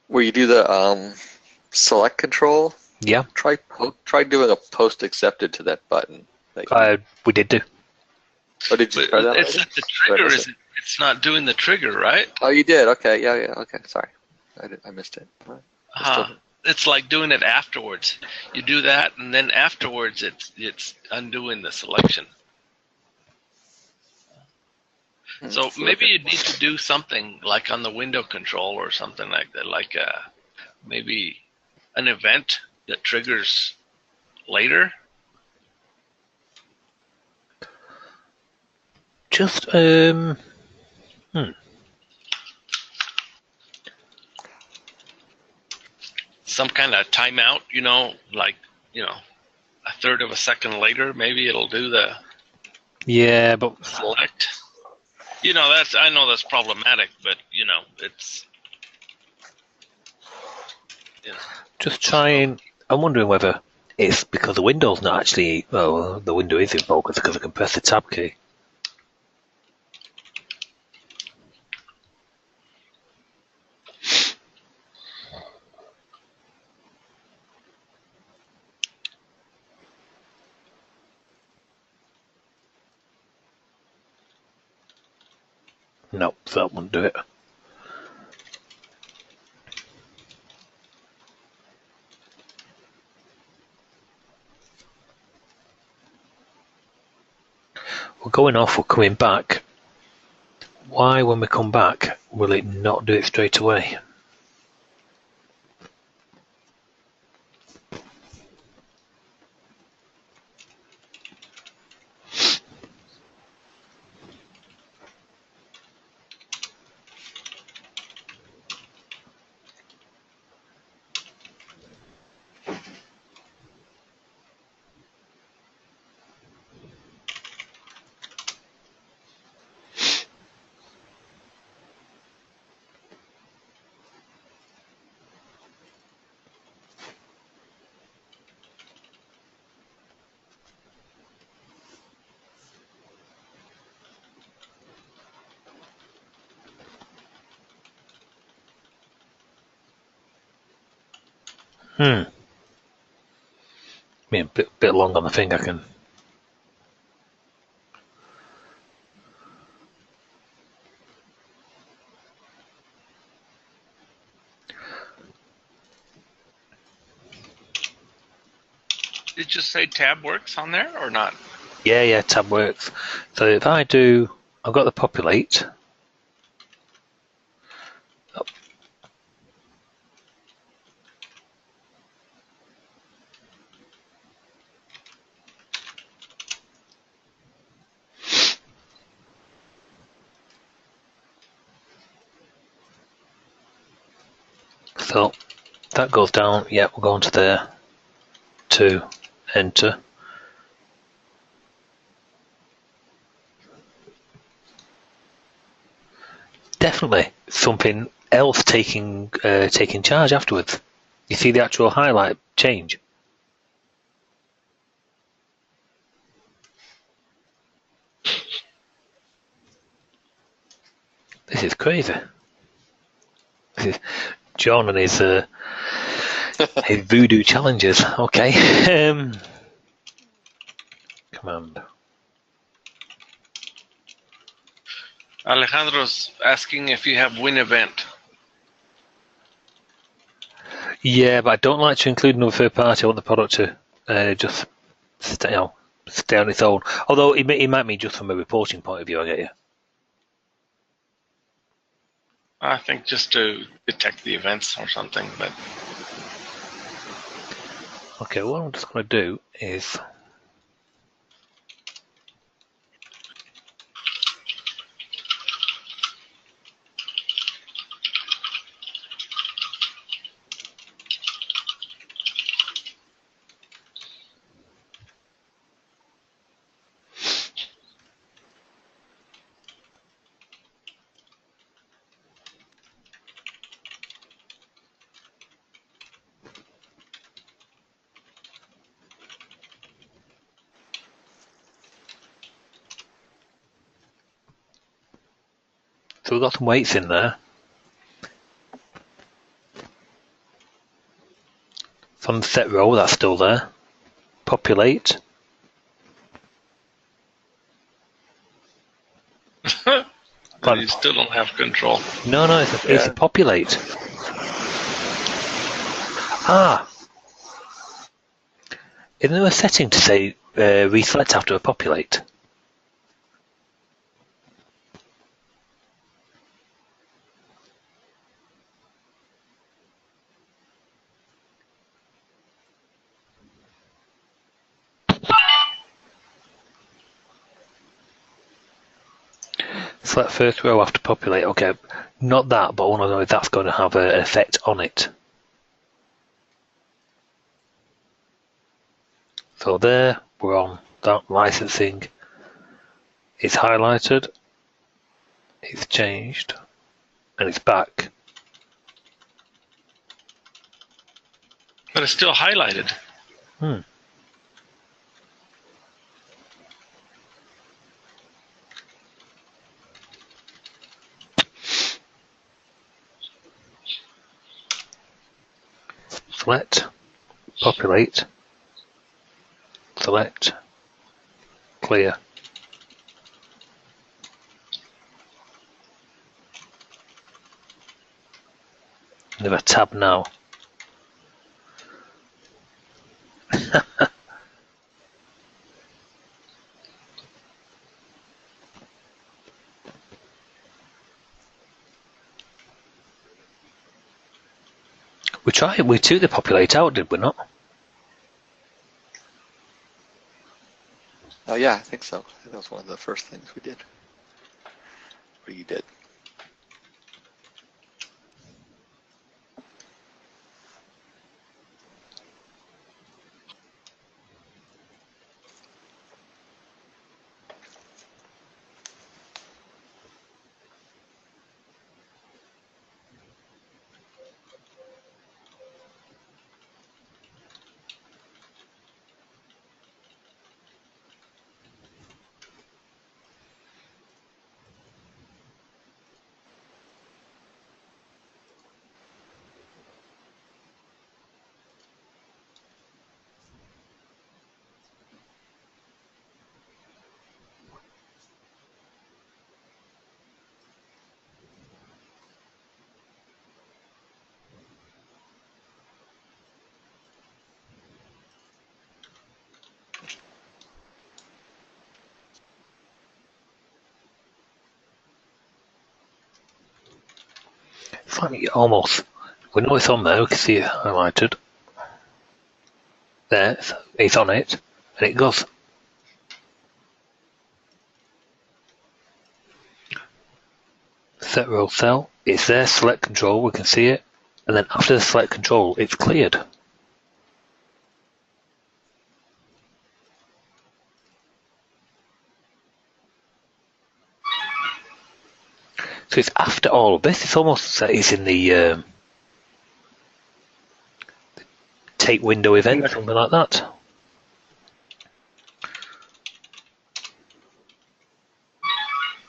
Speaker 4: Where you do the select control.
Speaker 1: Yeah.
Speaker 4: Try doing a post accepted to that button.
Speaker 1: We did do.
Speaker 4: Oh, did you try that?
Speaker 5: It's not the trigger, is it? It's not doing the trigger, right?
Speaker 4: Oh, you did. Okay. Yeah. Okay. Sorry, I missed it.
Speaker 5: It's like doing it afterwards. You do that, and then afterwards, it's undoing the selection. So maybe you need to do something like on the window control or something like that, like maybe an event that triggers later?
Speaker 1: Just
Speaker 5: some kind of timeout, like, a third of a second later, maybe it'll do the
Speaker 1: yeah, but
Speaker 5: select. I know that's problematic, but it's
Speaker 1: just trying. I'm wondering whether it's because the window's not actually. Well, the window is in focus because I can press the tab key. Nope, that won't do it. We're going off, we're coming back. Why, when we come back, will it not do it straight away? A bit long on the finger, I can.
Speaker 5: Did it just say tab works on there or not?
Speaker 1: Yeah, tab works. So if I do, I've got the populate. Oh. So that goes down. Yeah, we'll go on to there. To enter. Definitely something else taking charge afterwards. You see the actual highlight change. This is crazy. This is John and his voodoo challenges. Okay. Command.
Speaker 5: Alejandro's asking if you have win event.
Speaker 1: Yeah, but I don't like to include another third party. I want the product to just stay on its own. Although it might mean just from a reporting point of view, I get you.
Speaker 5: I think just to detect the events or something, but
Speaker 1: Okay, what I'm just going to do is so we've got some weights in there. From the set row, that's still there. Populate.
Speaker 5: but you still don't have control.
Speaker 1: No, it's a populate. Isn't there a setting to say reselect after a populate? select first row after populate. Okay, not that, but I want to know if that's going to have an effect on it. So there, we're on that licensing. It's highlighted, it's changed, and it's back.
Speaker 5: But it's still highlighted.
Speaker 1: Select, populate, select, clear. And if I tab now, we took the populate out, did we not?
Speaker 4: Oh yeah, I think so. I think that was one of the first things we did. Or you did.
Speaker 1: It's like almost, we know it's on there, we can see it highlighted. There, it's on it, and it goes. Set row cell, it's there, select control, we can see it, and then after the select control, it's cleared. So it's after all of this, it's almost like it's in the take window event, something like that.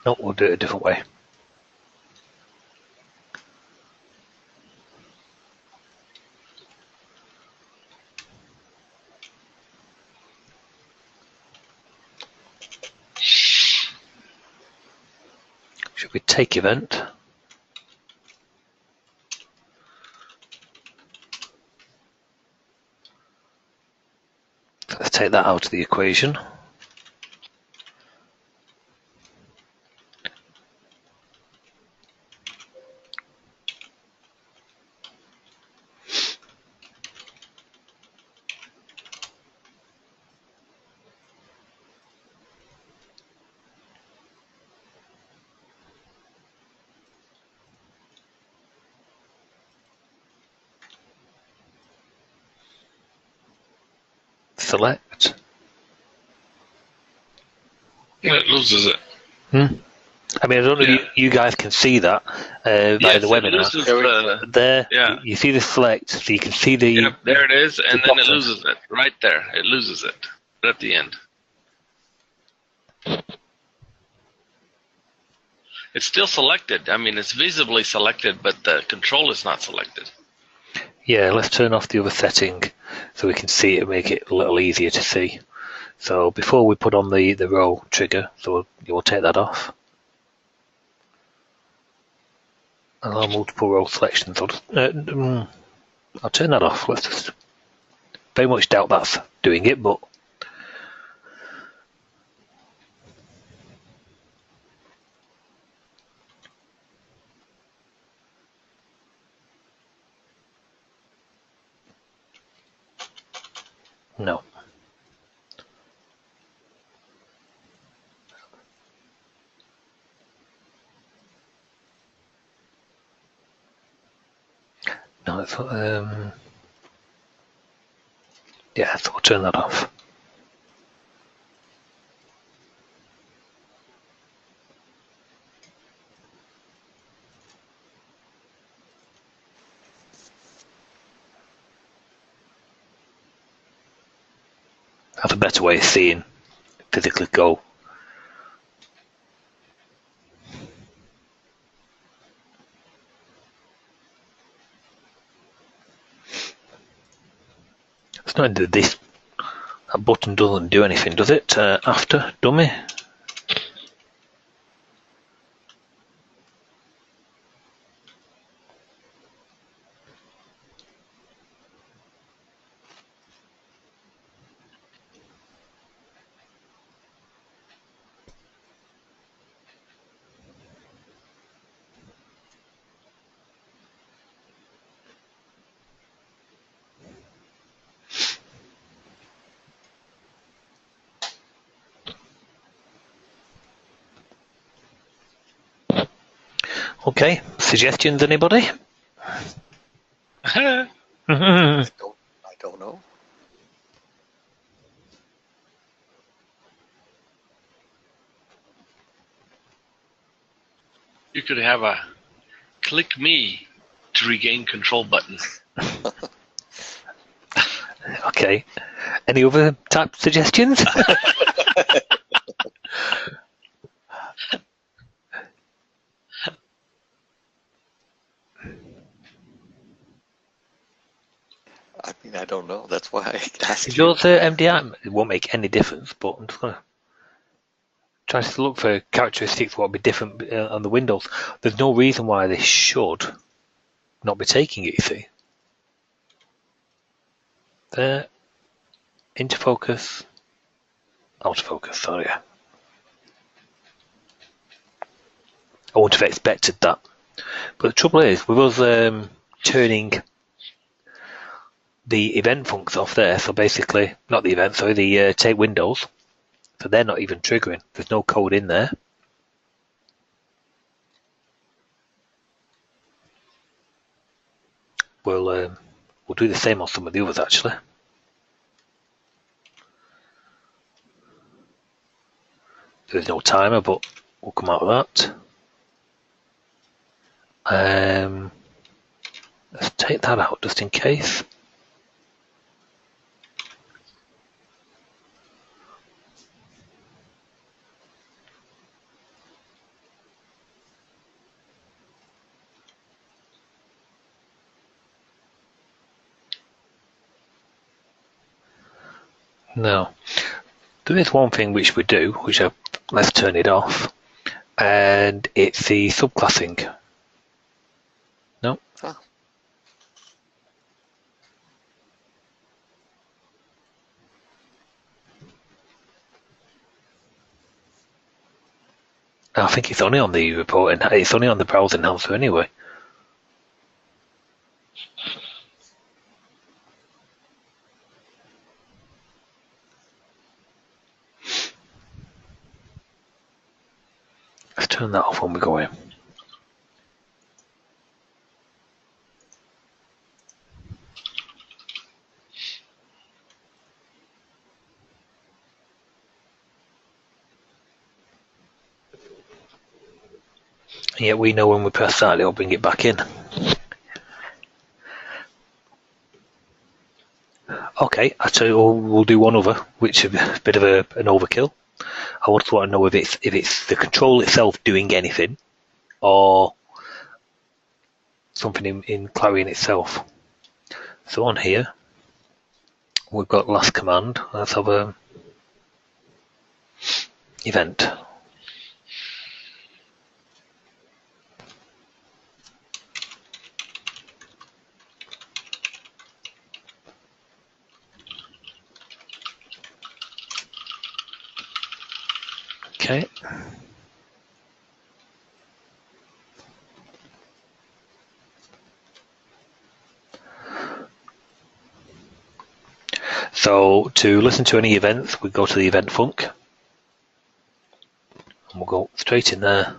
Speaker 1: No, we'll do it a different way. Should we take event? Let's take that out of the equation. Select.
Speaker 5: And it loses it.
Speaker 1: I mean, I don't know if you guys can see that via the webinar.
Speaker 5: It loses the,
Speaker 1: there,
Speaker 5: yeah.
Speaker 1: you see the select, so you can see the...
Speaker 5: Yep, there it is, and then it
Speaker 1: button.
Speaker 5: loses it. Right there. It loses it. Right at the end. It's still selected. I mean, it's visibly selected, but the control is not selected.
Speaker 1: Yeah, let's turn off the other setting so we can see it and make it a little easier to see. So before we put on the row trigger, so we'll take that off. Allow multiple row selections. I'll turn that off. Let's just very much doubt that's doing it, but no. So, yeah, so we'll turn that off. That's a better way of seeing physically go. It's not that this that button doesn't do anything, does it? After dummy. Okay, suggestions, anybody?
Speaker 4: I don't know.
Speaker 5: You could have a click me to regain control button.
Speaker 1: Okay. Any other type suggestions?
Speaker 4: I mean, I don't know. That's why I asked
Speaker 1: If
Speaker 4: you.
Speaker 1: yours MDI, it won't make any difference, but I'm just going to try to look for characteristics what would be different on the Windows. There's no reason why this should not be taking it, you see. There, into focus, out of focus, sorry. I wouldn't have expected that. But the trouble is, with us turning the event functions off there, so basically, not the event, sorry, the take windows, so they're not even triggering. There's no code in there. We'll do the same on some of the others actually. There's no timer, but we'll come out of that. Let's take that out just in case. Now, there is one thing which we do, let's turn it off, and it's the subclassing. No.
Speaker 4: Huh.
Speaker 1: I think it's only on the report, and it's only on the browser enhancer anyway. Let's turn that off when we go in. And yet we know when we press that, it'll bring it back in. Okay, I tell you, we'll do one other, which is a bit of an overkill. I just want to know if it's the control itself doing anything, or something in Clarion itself. So on here, we've got last command. Let's have a event. Okay. So to listen to any events, we go to the event func, and we'll go straight in there.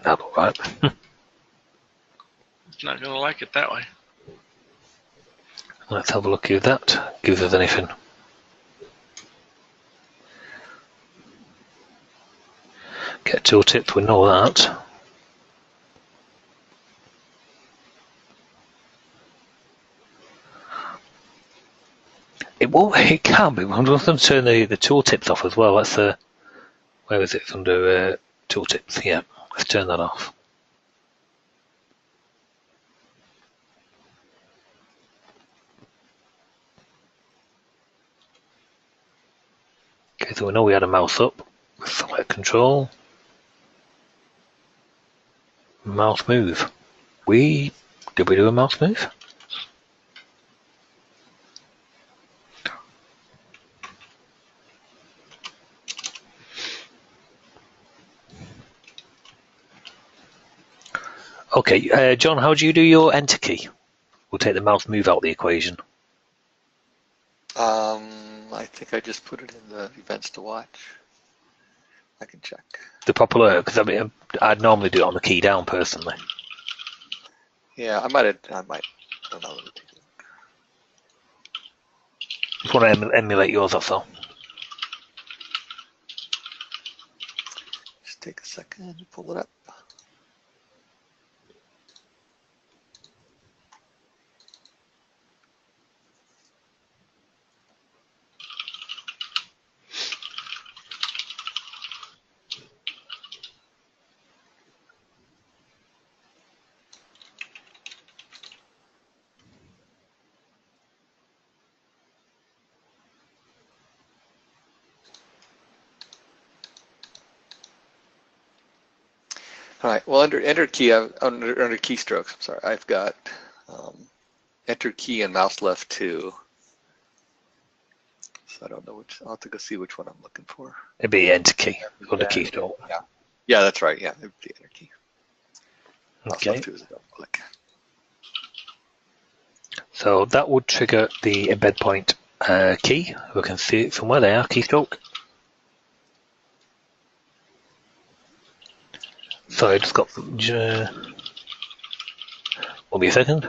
Speaker 1: that look right.
Speaker 5: It's not going to like it that way.
Speaker 1: Let's have a look if that gives us anything. Get tooltips, we know that. It won't. It can be. I'm just going to turn the tooltips off as well. Let's. Where is it? It's under tooltips. Yeah. Let's turn that off. Okay, so we know we had a mouse up. Select control. Mouse move. Did we do a mouse move? Okay, John, how do you do your enter key? We'll take the mouse move out of the equation.
Speaker 4: I think I just put it in the events to watch. I can check.
Speaker 1: The proper, because I mean, I'd normally do it on the key down personally.
Speaker 4: Yeah, I might. I don't know. Let me take a look.
Speaker 1: Just want to emulate yours, that's all.
Speaker 4: Just take a second to pull it up. All right. Well, under enter key, under keystrokes. I'm sorry. I've got enter key and mouse left 2. So I don't know which. I'll have to go see which one I'm looking for.
Speaker 1: It'd be enter key or the keystroke.
Speaker 4: Yeah. Yeah, that's right. Yeah, it'd be enter key. Mouse
Speaker 1: Okay.
Speaker 4: left 2 is a double click.
Speaker 1: So that would trigger the embed point key. We can see it somewhere there, keystroke. Sorry, I just got. Won't be a second.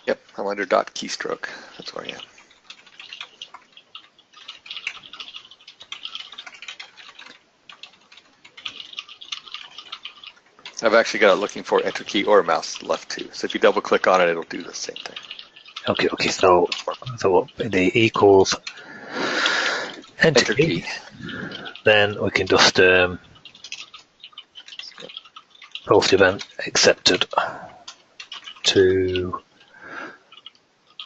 Speaker 4: Yep, I'm under dot keystroke. That's where I am. I've actually got it looking for enter key or mouse left 2. So if you double click on it, it'll do the same thing.
Speaker 1: Okay, so the equals enter key. Then we can just post event accepted to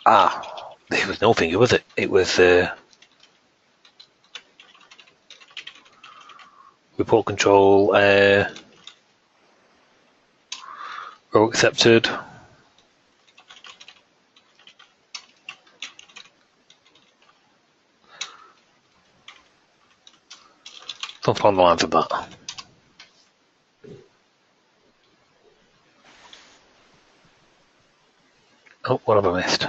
Speaker 1: there was no finger, was it? It was report control row accepted. Something along the lines of that. Oh, what have I missed?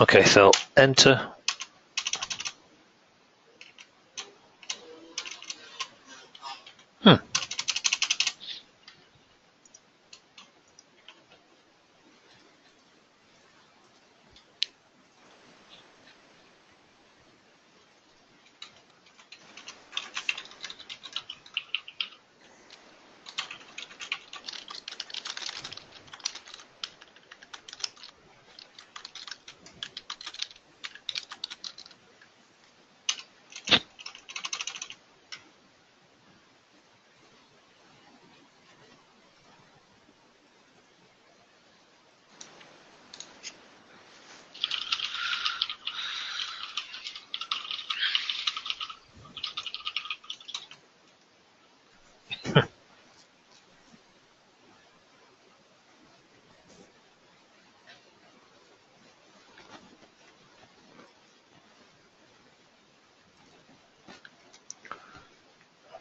Speaker 1: Okay, so enter.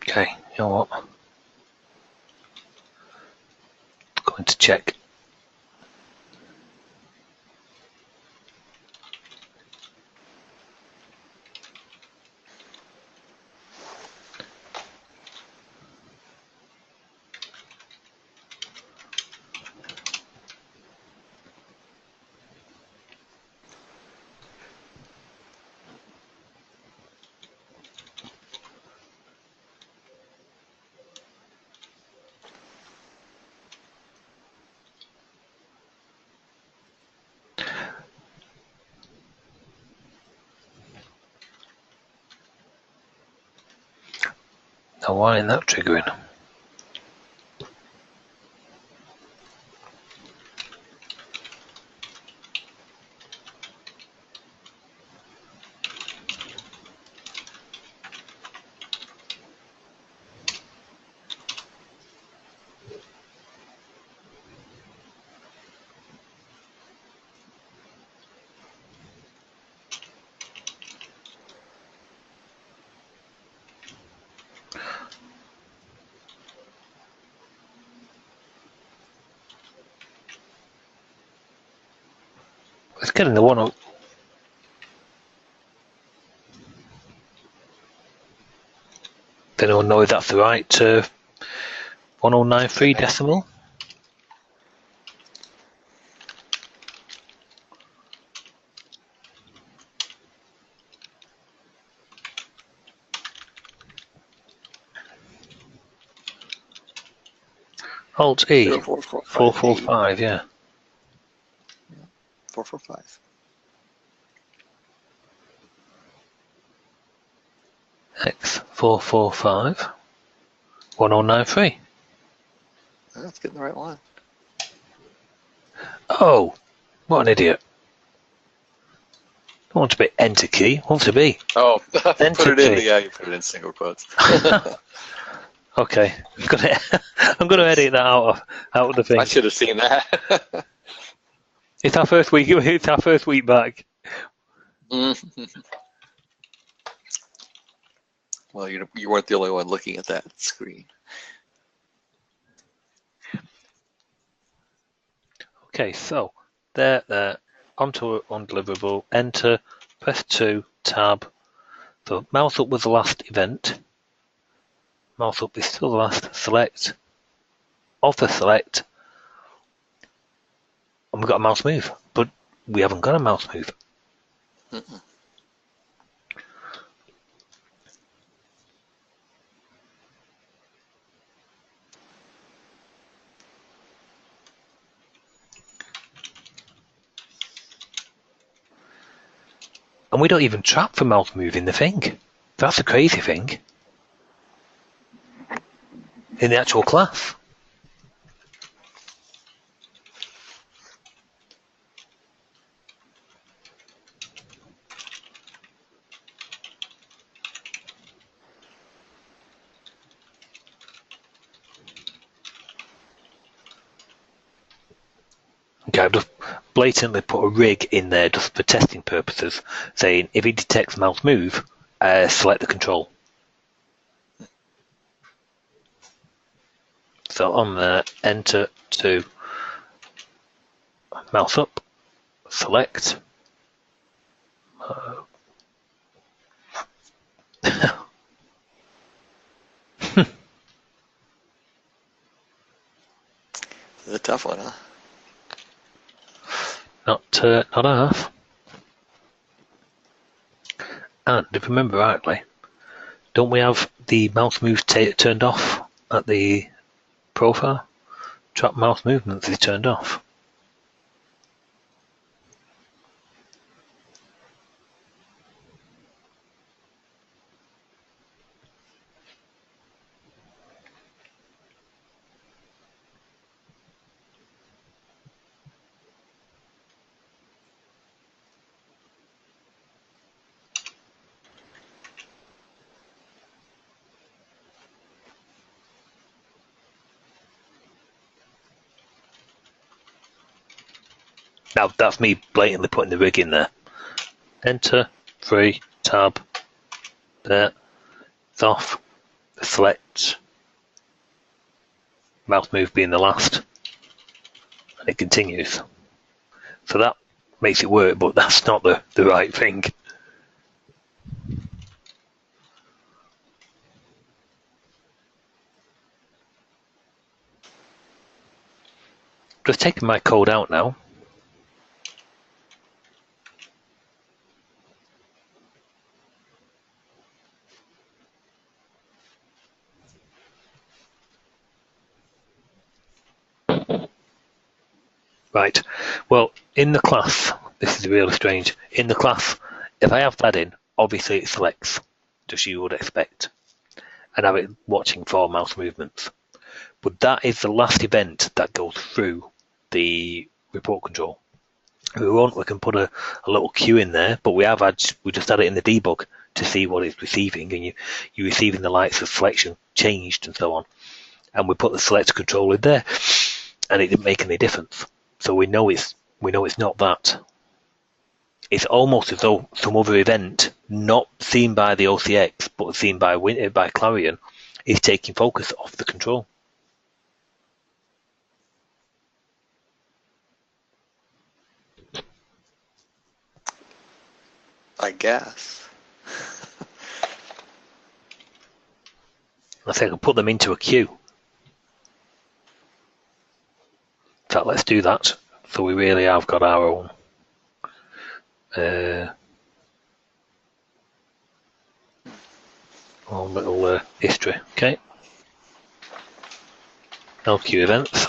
Speaker 1: Okay, you know what? Going to check. Now, why isn't that triggering? It's getting the one up. Does anyone know if that's the right 1093 decimal? Alt E. 445, yeah.
Speaker 4: 445.
Speaker 1: X445 1093.
Speaker 4: That's getting the right one.
Speaker 1: Oh, what an idiot. I want to be enter key. I want to be.
Speaker 4: Oh, put
Speaker 1: Enter
Speaker 4: it in.
Speaker 1: key.
Speaker 4: Yeah, you put it in single quotes.
Speaker 1: Okay, I'm gonna edit that out of the thing.
Speaker 4: I should have seen that.
Speaker 1: It's our first week. It's our first week back.
Speaker 4: Well, you weren't the only one looking at that screen.
Speaker 1: Okay, so there, onto undeliverable. Enter. Press 2. Tab. So mouse up was the last event. Mouse up is still the last. Select. Author select. And we've got a mouse move, but we haven't got a mouse move. And we don't even track for mouse move in the thing. That's the crazy thing. In the actual class. Okay, I've just blatantly put a rig in there just for testing purposes, saying if it detects mouse move, select the control. So on there, enter to mouse up, select.
Speaker 4: It's a tough one, huh?
Speaker 1: Not half. And if I remember rightly, don't we have the mouse move turned off at the profile? Track mouse movements is turned off. Now that's me blatantly putting the rig in there. Enter, 3, tab, there, it's off. select, mouse move being the last, and it continues. So that makes it work, but that's not the right thing. Just taking my code out now. Right, well, in the class, this is really strange. In the class, if I have that in, obviously it selects, just you would expect, and have it watching for mouse movements. But that is the last event that goes through the report control. If we want, we can put a little queue in there, but we just had it in the debug to see what it's receiving, and you're receiving the lights of selection changed and so on. And we put the select control in there, and it didn't make any difference. So we know it's not that. It's almost as though some other event, not seen by the OCX but seen by Clarion, is taking focus off the control.
Speaker 4: I guess.
Speaker 1: I think I can put them into a queue. In fact, let's do that. So we really have got our own little history. Okay. LQ events.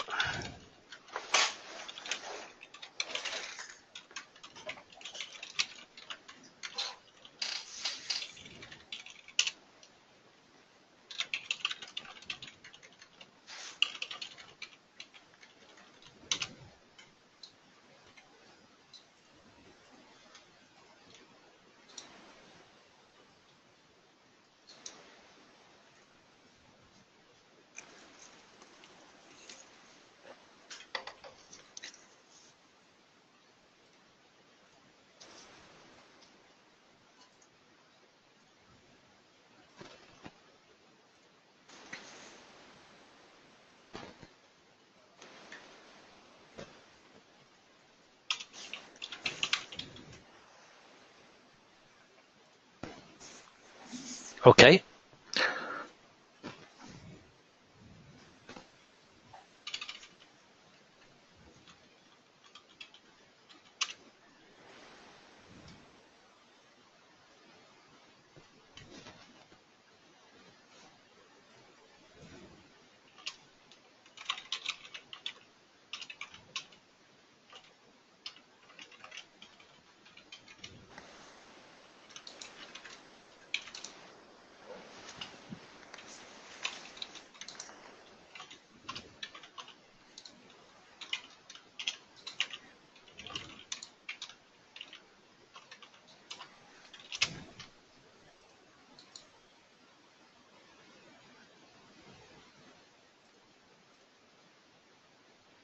Speaker 1: Okay.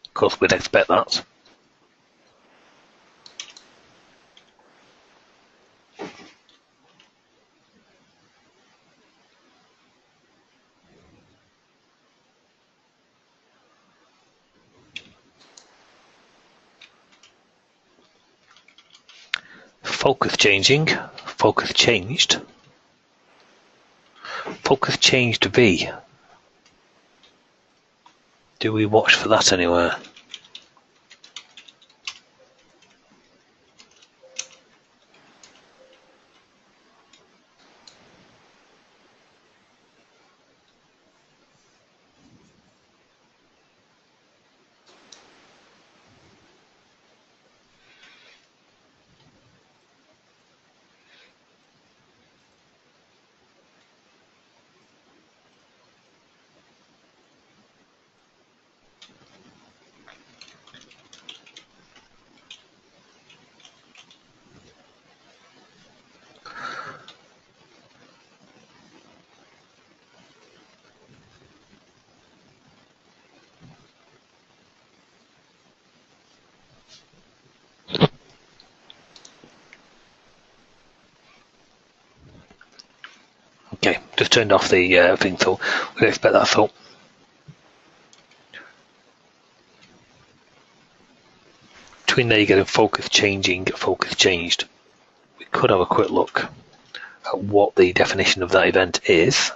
Speaker 1: Of course, we'd expect that. Focus changing. Focus changed. Focus changed to V. Do we watch for that anywhere? Okay, just turned off the thing, so we expect that. So between there, you're getting focus changing, focus changed. We could have a quick look at what the definition of that event is.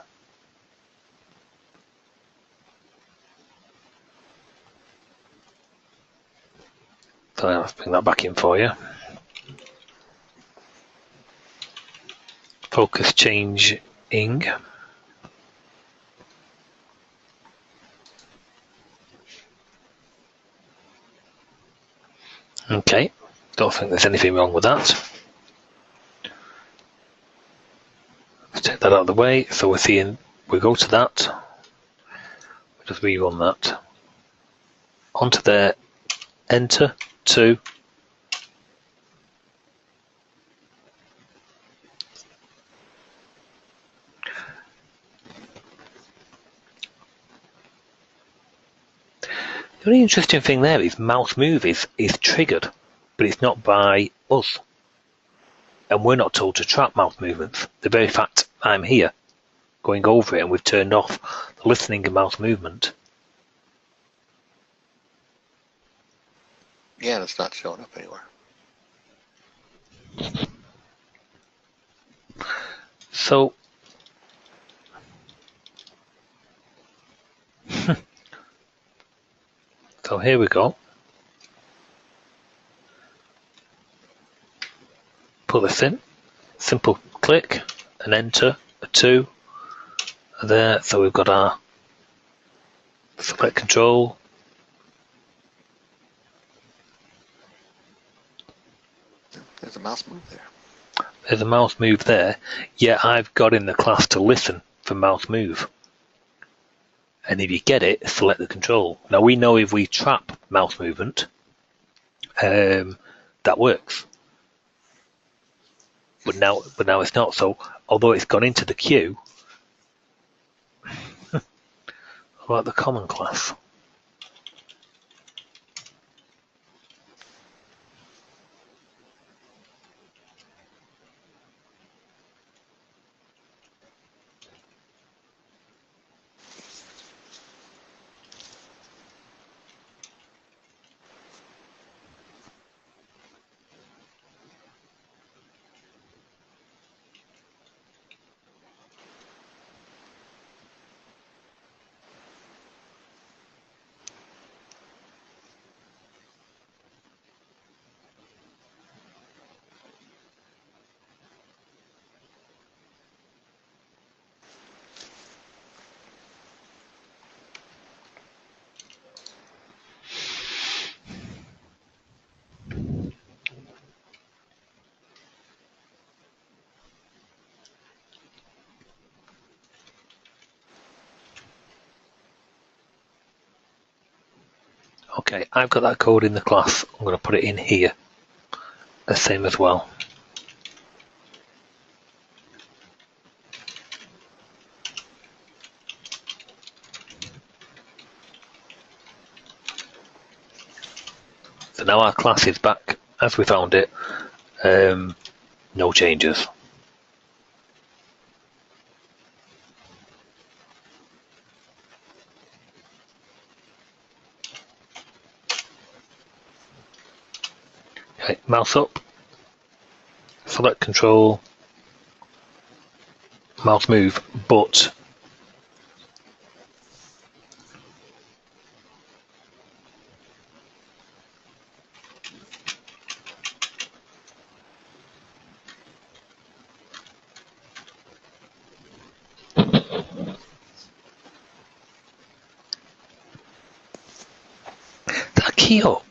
Speaker 1: So let's bring that back in for you. Focus changing. Okay, don't think there's anything wrong with that. Let's take that out of the way. So we're seeing, we go to that, we just rerun that. Onto there, enter, 2. The only interesting thing there is mouse move is triggered, but it's not by us. And we're not told to track mouse movements. The very fact I'm here going over it and we've turned off the listening and mouse movement.
Speaker 4: Yeah, and it's not showing up anywhere.
Speaker 1: So so here we go. Put this in. Simple click and enter, a 2. There, so we've got our select control.
Speaker 4: There's a mouse move there.
Speaker 1: There's a mouse move there, yet I've got in the class to listen for mouse move. And if you get it, select the control. Now we know if we trap mouse movement, that works. But now it's not. So although it's gone into the queue, about the common class. Okay, I've got that code in the class. I'm going to put it in here. The same as well. So now our class is back as we found it. No changes. Okay, mouse up, select control, mouse move, but that key up.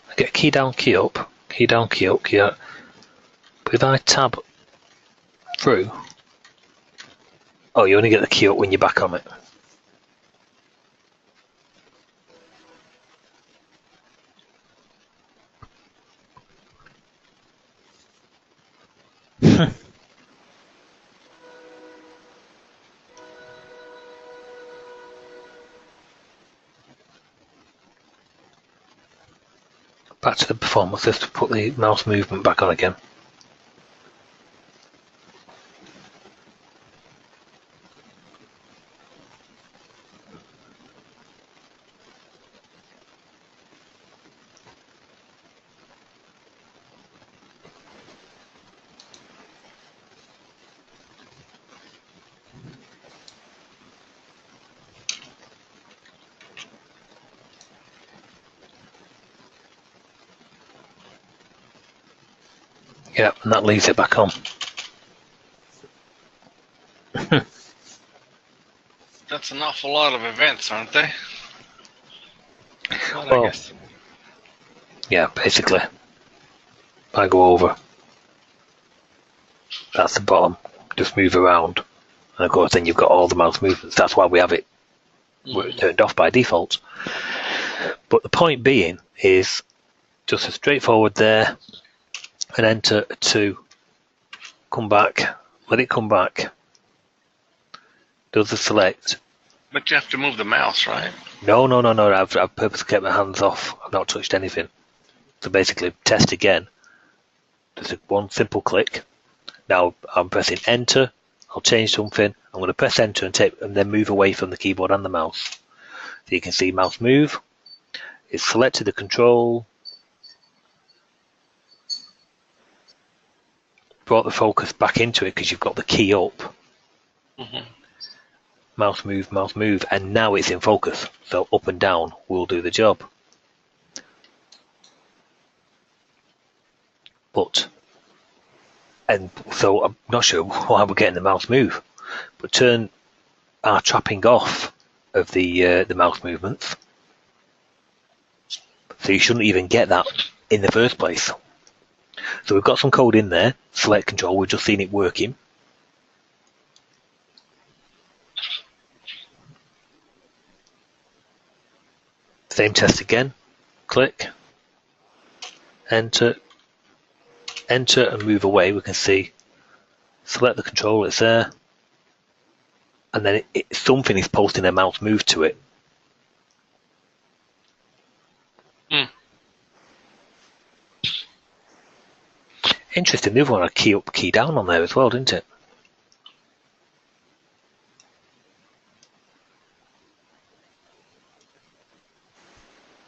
Speaker 1: I get key down, key up, key down, key up, key up. But if I tab through, oh, you only get the key up when you're back on it. Back to the performance, just to put the mouse movement back on again. Yeah, and that leaves it back on.
Speaker 5: That's an awful lot of events, aren't they? Well,
Speaker 1: Well,
Speaker 5: I guess.
Speaker 1: Yeah, basically. I go over. That's the bottom. Just move around. And of course then you've got all the mouse movements. That's why we have it turned off by default. But the point being is just a straightforward there, and enter to come back, let it come back, does the select.
Speaker 5: But you have to move the mouse, right?
Speaker 1: No, I've purposely kept my hands off. I've not touched anything. So basically test again. Just one simple click. Now I'm pressing enter. I'll change something. I'm going to press enter and then move away from the keyboard and the mouse. So you can see mouse move. It's selected the control. Brought the focus back into it because you've got the key up. Mouse move, and now it's in focus. So up and down will do the job. And so I'm not sure why we're getting the mouse move, but turn our trapping off of the mouse movements. So you shouldn't even get that in the first place. So we've got some code in there, select control, we've just seen it working. Same test again, click, enter, and move away. We can see, select the control, it's there, and then something is posting a mouse move to it. Interesting, the other one had key up, key down on there as well, didn't it?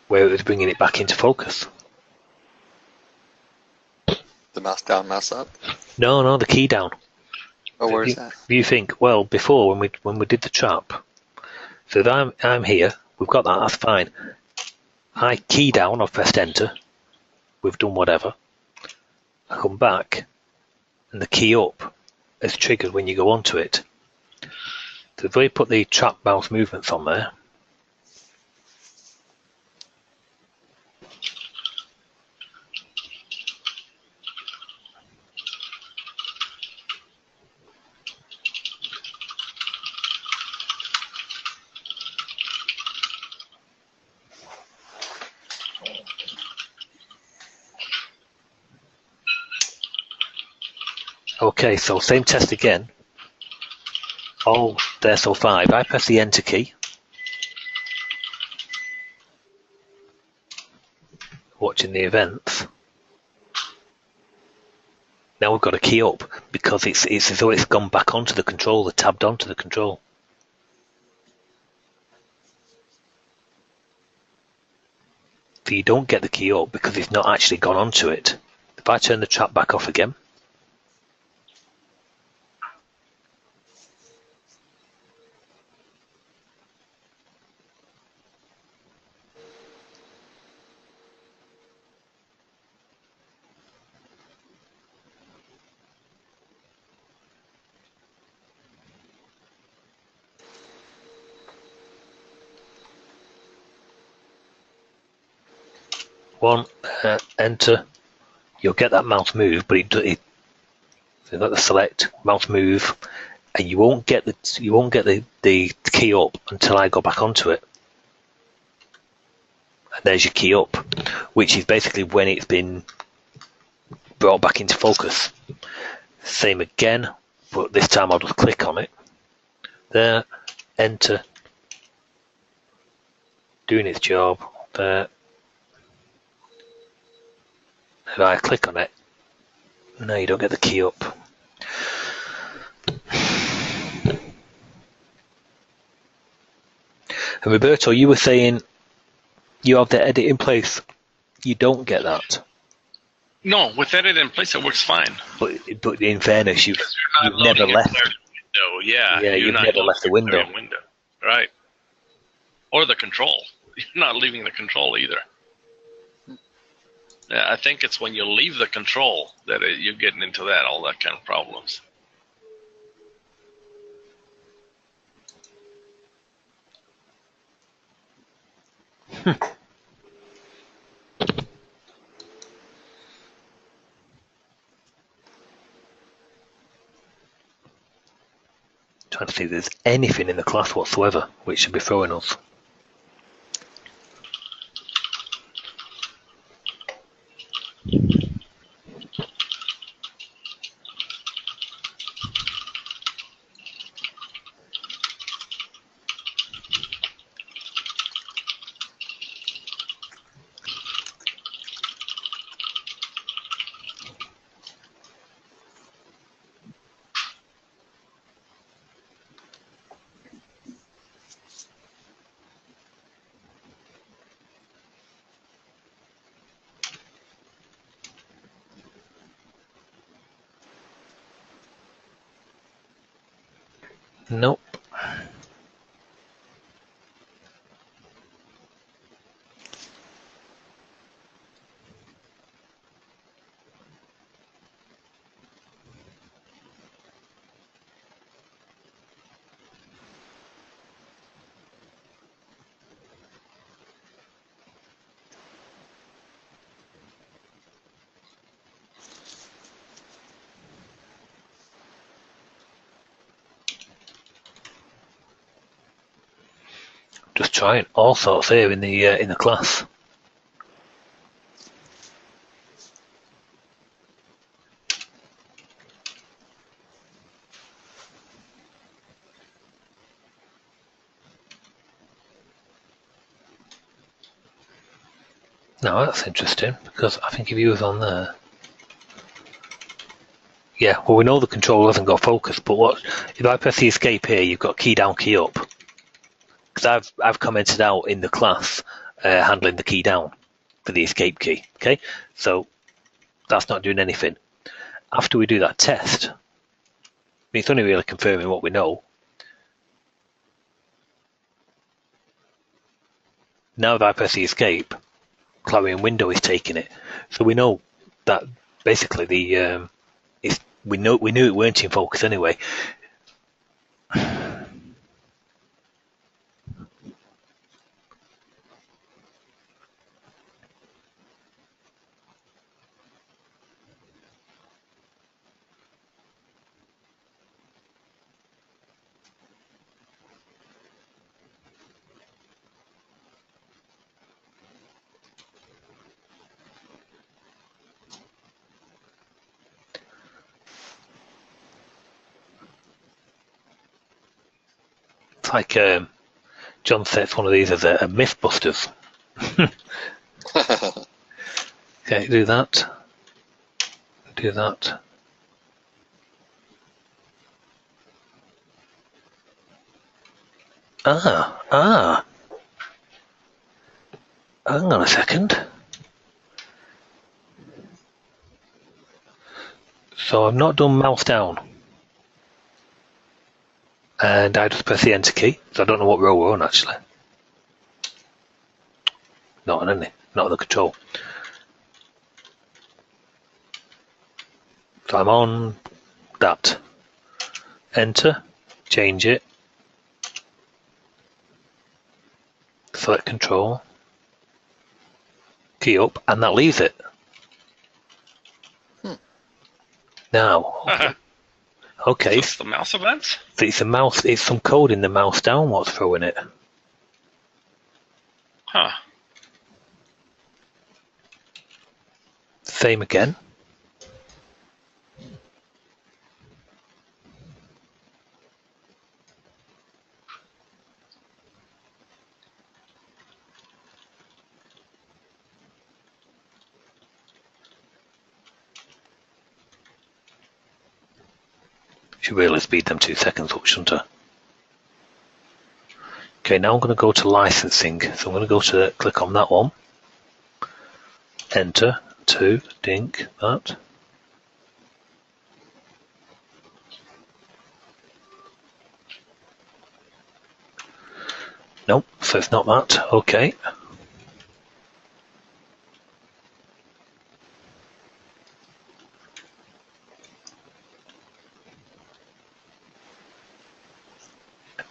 Speaker 1: Where it was bringing it back into focus.
Speaker 4: The mouse down, mouse up?
Speaker 1: No, the key down.
Speaker 4: Oh, where is that?
Speaker 1: You think, well, before when we did the trap, so that I'm here, we've got that, that's fine. I key down, I've pressed enter, we've done whatever. I come back, and the key up is triggered when you go onto it. So if we put the trap mouse movements on there, okay, so same test again. All there, so 5. I press the enter key. Watching the events. Now we've got a key up because it's as though it's gone back onto the controller, tabbed onto the control. So you don't get the key up because it's not actually gone onto it. If I turn the trap back off again, enter, you'll get that mouse move, but you've got the select mouse move, and you won't get the key up until I go back onto it. And there's your key up, which is basically when it's been brought back into focus. Same again, but this time I'll just click on it. There, enter, doing its job. There. If I click on it, no, you don't get the key up. And Roberto, you were saying you have the edit in place. You don't get that.
Speaker 5: No, with edit in place, it works fine.
Speaker 1: But in fairness, you've never left.
Speaker 5: Window. Yeah,
Speaker 1: you've never left the window.
Speaker 5: Right. Or the control. You're not leaving the control either. Yeah, I think it's when you leave the control that you're getting into all that kind of problems.
Speaker 1: Trying to see if there's anything in the class whatsoever which should be throwing us. Nope. Just trying all sorts here in the class. Now that's interesting because I think if you was on there, yeah. Well, we know the control hasn't got focus, but what if I press the escape here? You've got key down, key up. Because I've commented out in the class handling the key down for the escape key. Okay, so that's not doing anything. After we do that test, it's only really confirming what we know. Now if I press the escape, Clarion window is taking it, so we know that basically we knew it weren't in focus anyway. It's like John sets one of these as a Mythbusters. Okay, do that. Do that. Hang on a second. So I've not done mouse down. And I just press the enter key. So I don't know what row we're on actually. Not on any, not on the control. So I'm on that. Enter, change it. Select control. Key up, and that leaves it. Now, okay.
Speaker 5: So it's the mouse events?
Speaker 1: It's a mouse. It's some code in the mouse down. What's throwing it?
Speaker 5: Huh.
Speaker 1: Same again. Should really speed them 2 seconds up, shouldn't I? Okay, now I'm going to go to licensing. So I'm going to go to click on that one. Enter, 2, dink, that. Nope, so it's not that. Okay.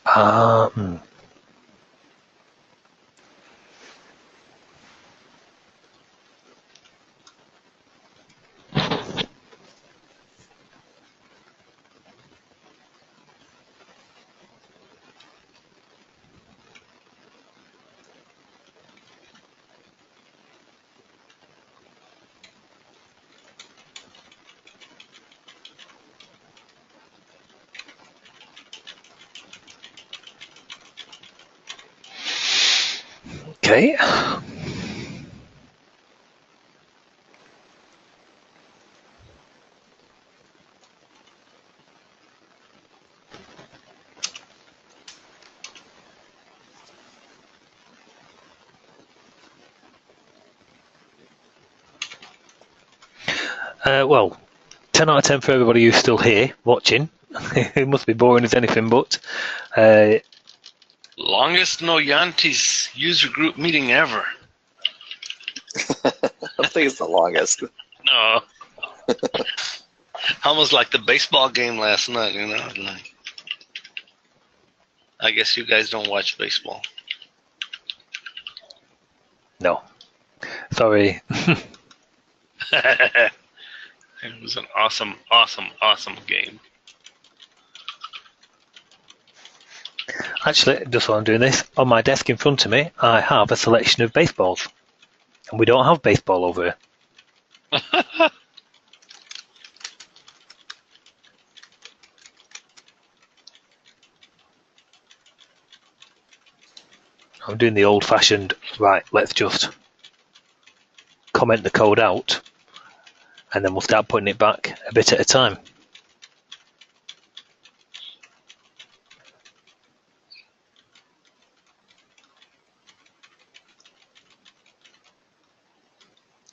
Speaker 1: Hmm. Okay. Well, 10 out of 10 for everybody who's still here watching. It must be boring as anything, but
Speaker 5: Longest Noyantis user group meeting ever.
Speaker 4: I don't think it's the longest.
Speaker 5: No. Almost like the baseball game last night, you know. Like, I guess you guys don't watch baseball.
Speaker 1: no. Sorry.
Speaker 5: It was an awesome, awesome, awesome game.
Speaker 1: Actually, just while I'm doing this, on my desk in front of me, I have a selection of baseballs. And we don't have baseball over here. I'm doing the old-fashioned, right, let's just comment the code out, and then we'll start putting it back a bit at a time.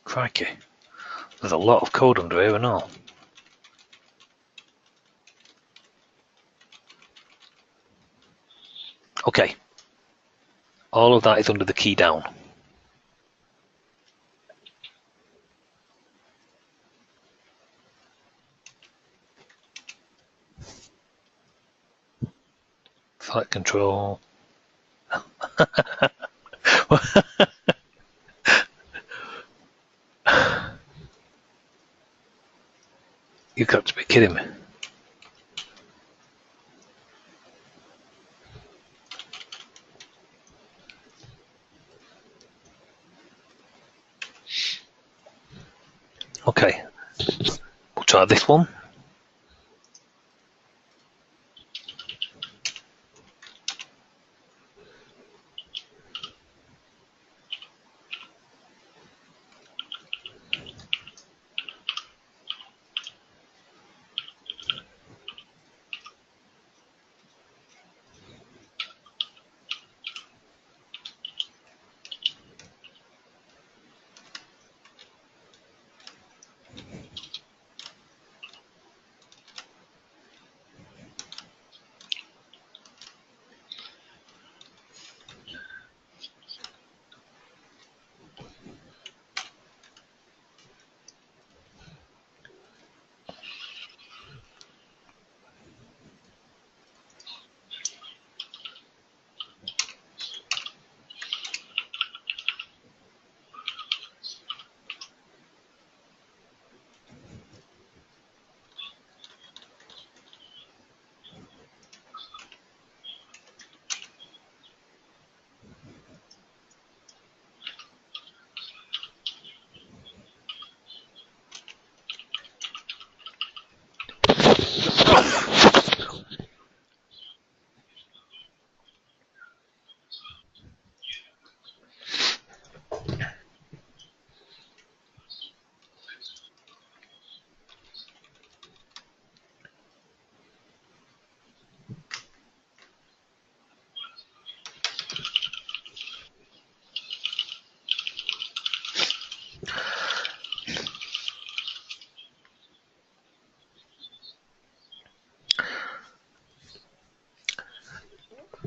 Speaker 1: Crikey, there's a lot of code under here and all. Okay, all of that is under the key down. Flight control. You've got to be kidding me. Okay, we'll try this one.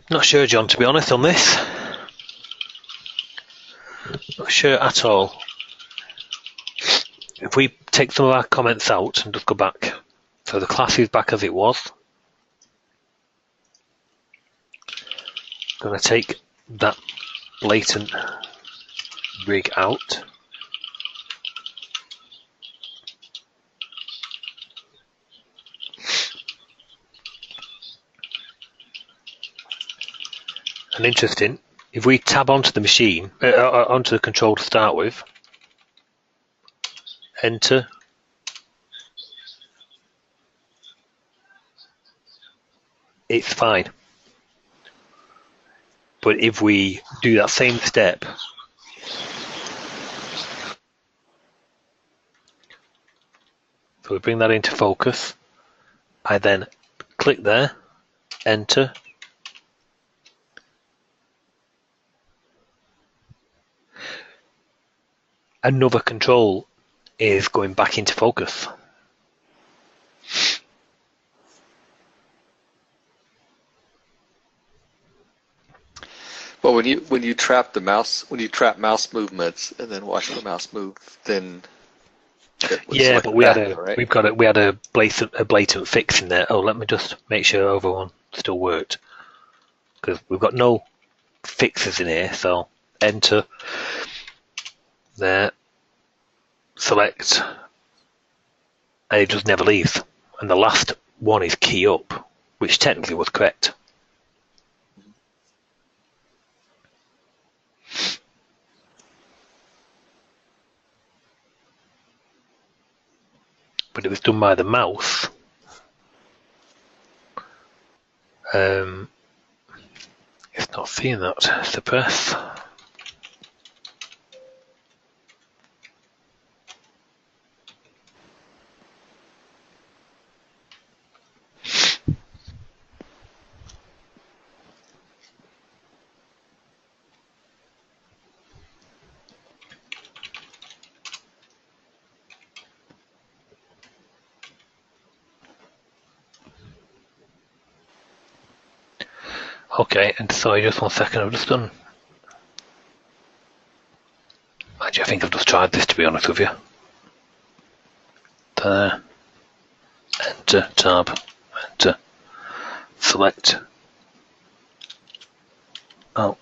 Speaker 1: Not sure, John, to be honest on this. Not sure at all. If we take some of our comments out and just go back, so the class is back as it was. going to take that blatant rig out. And interesting, if we tab onto the machine, onto the control to start with, enter, it's fine. But if we do that same step, so we bring that into focus, I then click there, enter, another control is going back into focus.
Speaker 4: Well, when you trap mouse movements and then watch the mouse move, then
Speaker 1: yeah, but we had a blatant fix in there. Oh, let me just make sure the other one still worked, because we've got no fixes in here. So enter there, select, and it just never leaves. And the last one is key up, which technically was correct. But it was done by the mouse. It's not seeing that. Suppress. Okay, and sorry, just 1 second. I've just done. Actually, I think I've just tried this, to be honest with you. There. Enter, tab, enter, select. Oh.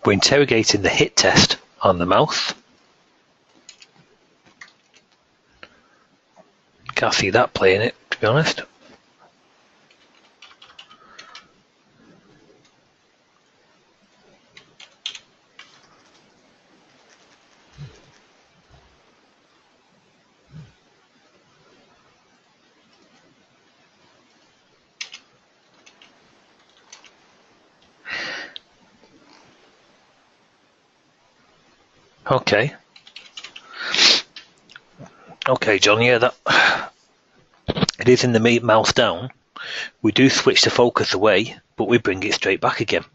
Speaker 1: We're interrogating the hit test on the mouse. Can't see that playing it, to be honest. Okay. Okay, John, yeah, that it is in the mouse down. We do switch the focus away, but we bring it straight back again.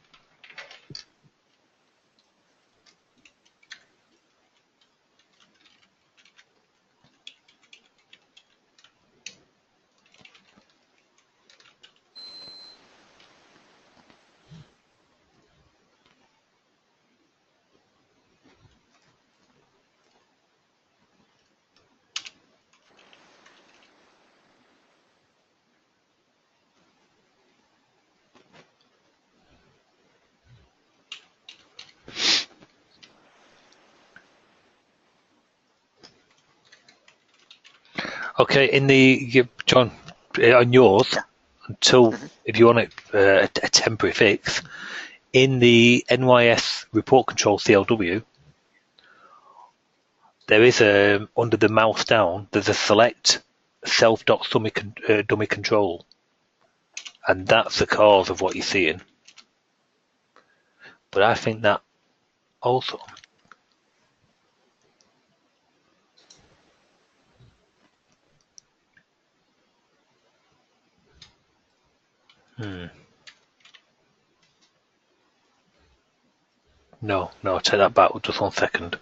Speaker 1: Okay, John, on yours, until if you want a temporary fix, in the NYS report control CLW, there is under the mouse down, there's a select self.dummy control, and that's the cause of what you're seeing. But I think that also. No, take that back. Just 1 second.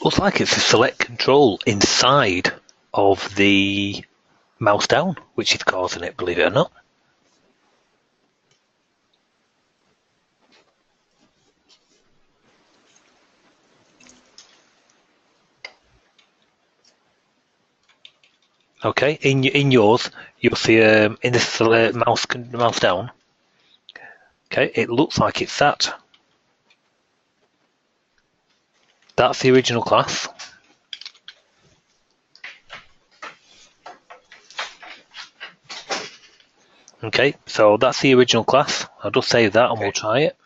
Speaker 1: Looks like it's a select control inside of the mouse down, which is causing it, believe it or not. Okay, in yours, you'll see in this mouse down. Okay, it looks like it's that. That's the original class. Okay, so that's the original class. I'll just save that and we'll try it.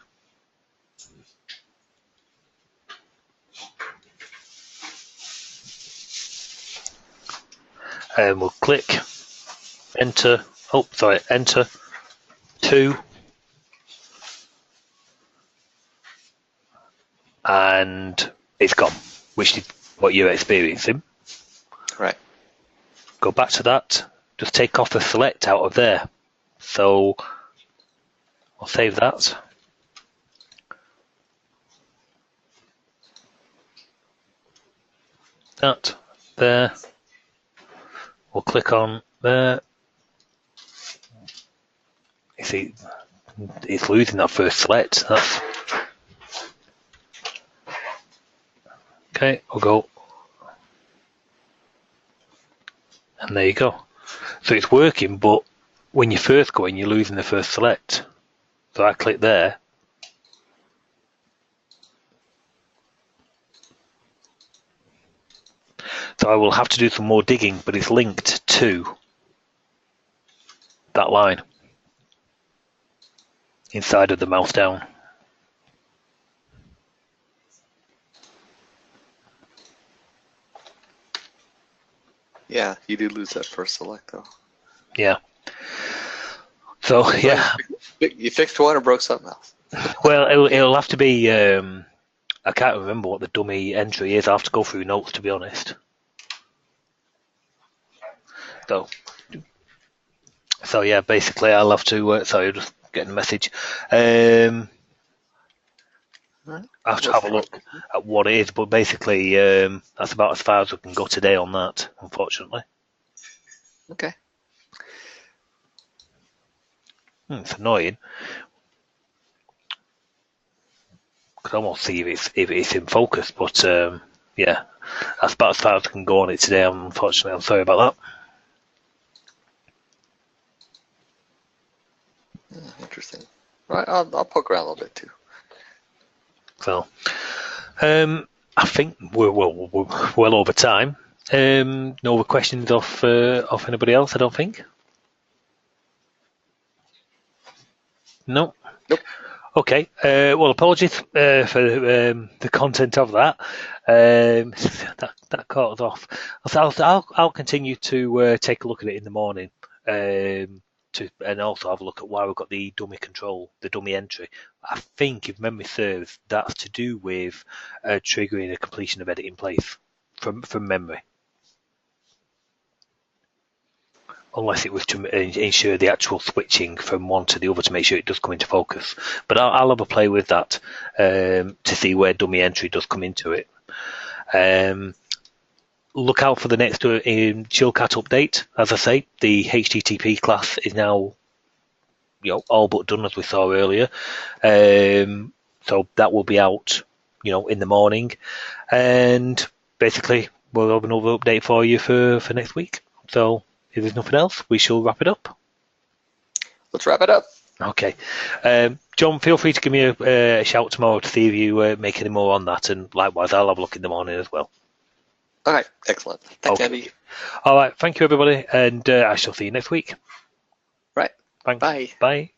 Speaker 1: And we'll click enter. Oh, sorry, enter 2. And it's gone, which is what you're experiencing.
Speaker 4: Right.
Speaker 1: Go back to that. Just take off the select out of there. So I'll save that. That there. We'll click on there. You see, it's losing that first select. That's okay. We'll go, and there you go. So it's working, but when you first go in, you're losing the first select. So I click there. So I will have to do some more digging, but it's linked to that line inside of the mouse down.
Speaker 4: Yeah, you do lose that first select though.
Speaker 1: Yeah. So yeah.
Speaker 4: You fixed one or broke something else?
Speaker 1: Well, it'll have to be. I can't remember what the dummy entry is. I have to go through notes, to be honest. So yeah, basically I'll have to. Sorry, just getting a message. I have to have a look at what it is, but basically that's about as far as we can go today on that, unfortunately.
Speaker 4: Okay.
Speaker 1: It's annoying. Could almost see if it's in focus, but yeah, that's about as far as I can go on it today. Unfortunately, I'm sorry about
Speaker 4: that. Interesting. Right, I'll poke around a little bit too.
Speaker 1: So, I think we're well over time. No other questions off anybody else, I don't think. No.
Speaker 4: Nope.
Speaker 1: Okay. Well, apologies for the content of that. That caught us off. I'll continue to take a look at it in the morning. And also have a look at why we've got the dummy control, the dummy entry. I think, if memory serves, that's to do with triggering a completion of edit in place from memory. Unless it was to ensure the actual switching from one to the other to make sure it does come into focus. But I'll have a play with that to see where dummy entry does come into it. Look out for the next Chillcat update. As I say, the HTTP class is now all but done, as we saw earlier. So that will be out in the morning. And basically, we'll have another update for you for next week. So if there's nothing else, we shall wrap it up.
Speaker 4: let's wrap it up.
Speaker 1: Okay. John, feel free to give me a shout tomorrow to see if you make any more on that, and likewise, I'll have a look in the morning as well.
Speaker 4: Okay, excellent. Thanks,
Speaker 1: Okay.
Speaker 4: Andy.
Speaker 1: All right. Thank you, everybody, and I shall see you next week.
Speaker 4: Right.
Speaker 1: Thanks.
Speaker 4: Bye.
Speaker 1: Bye.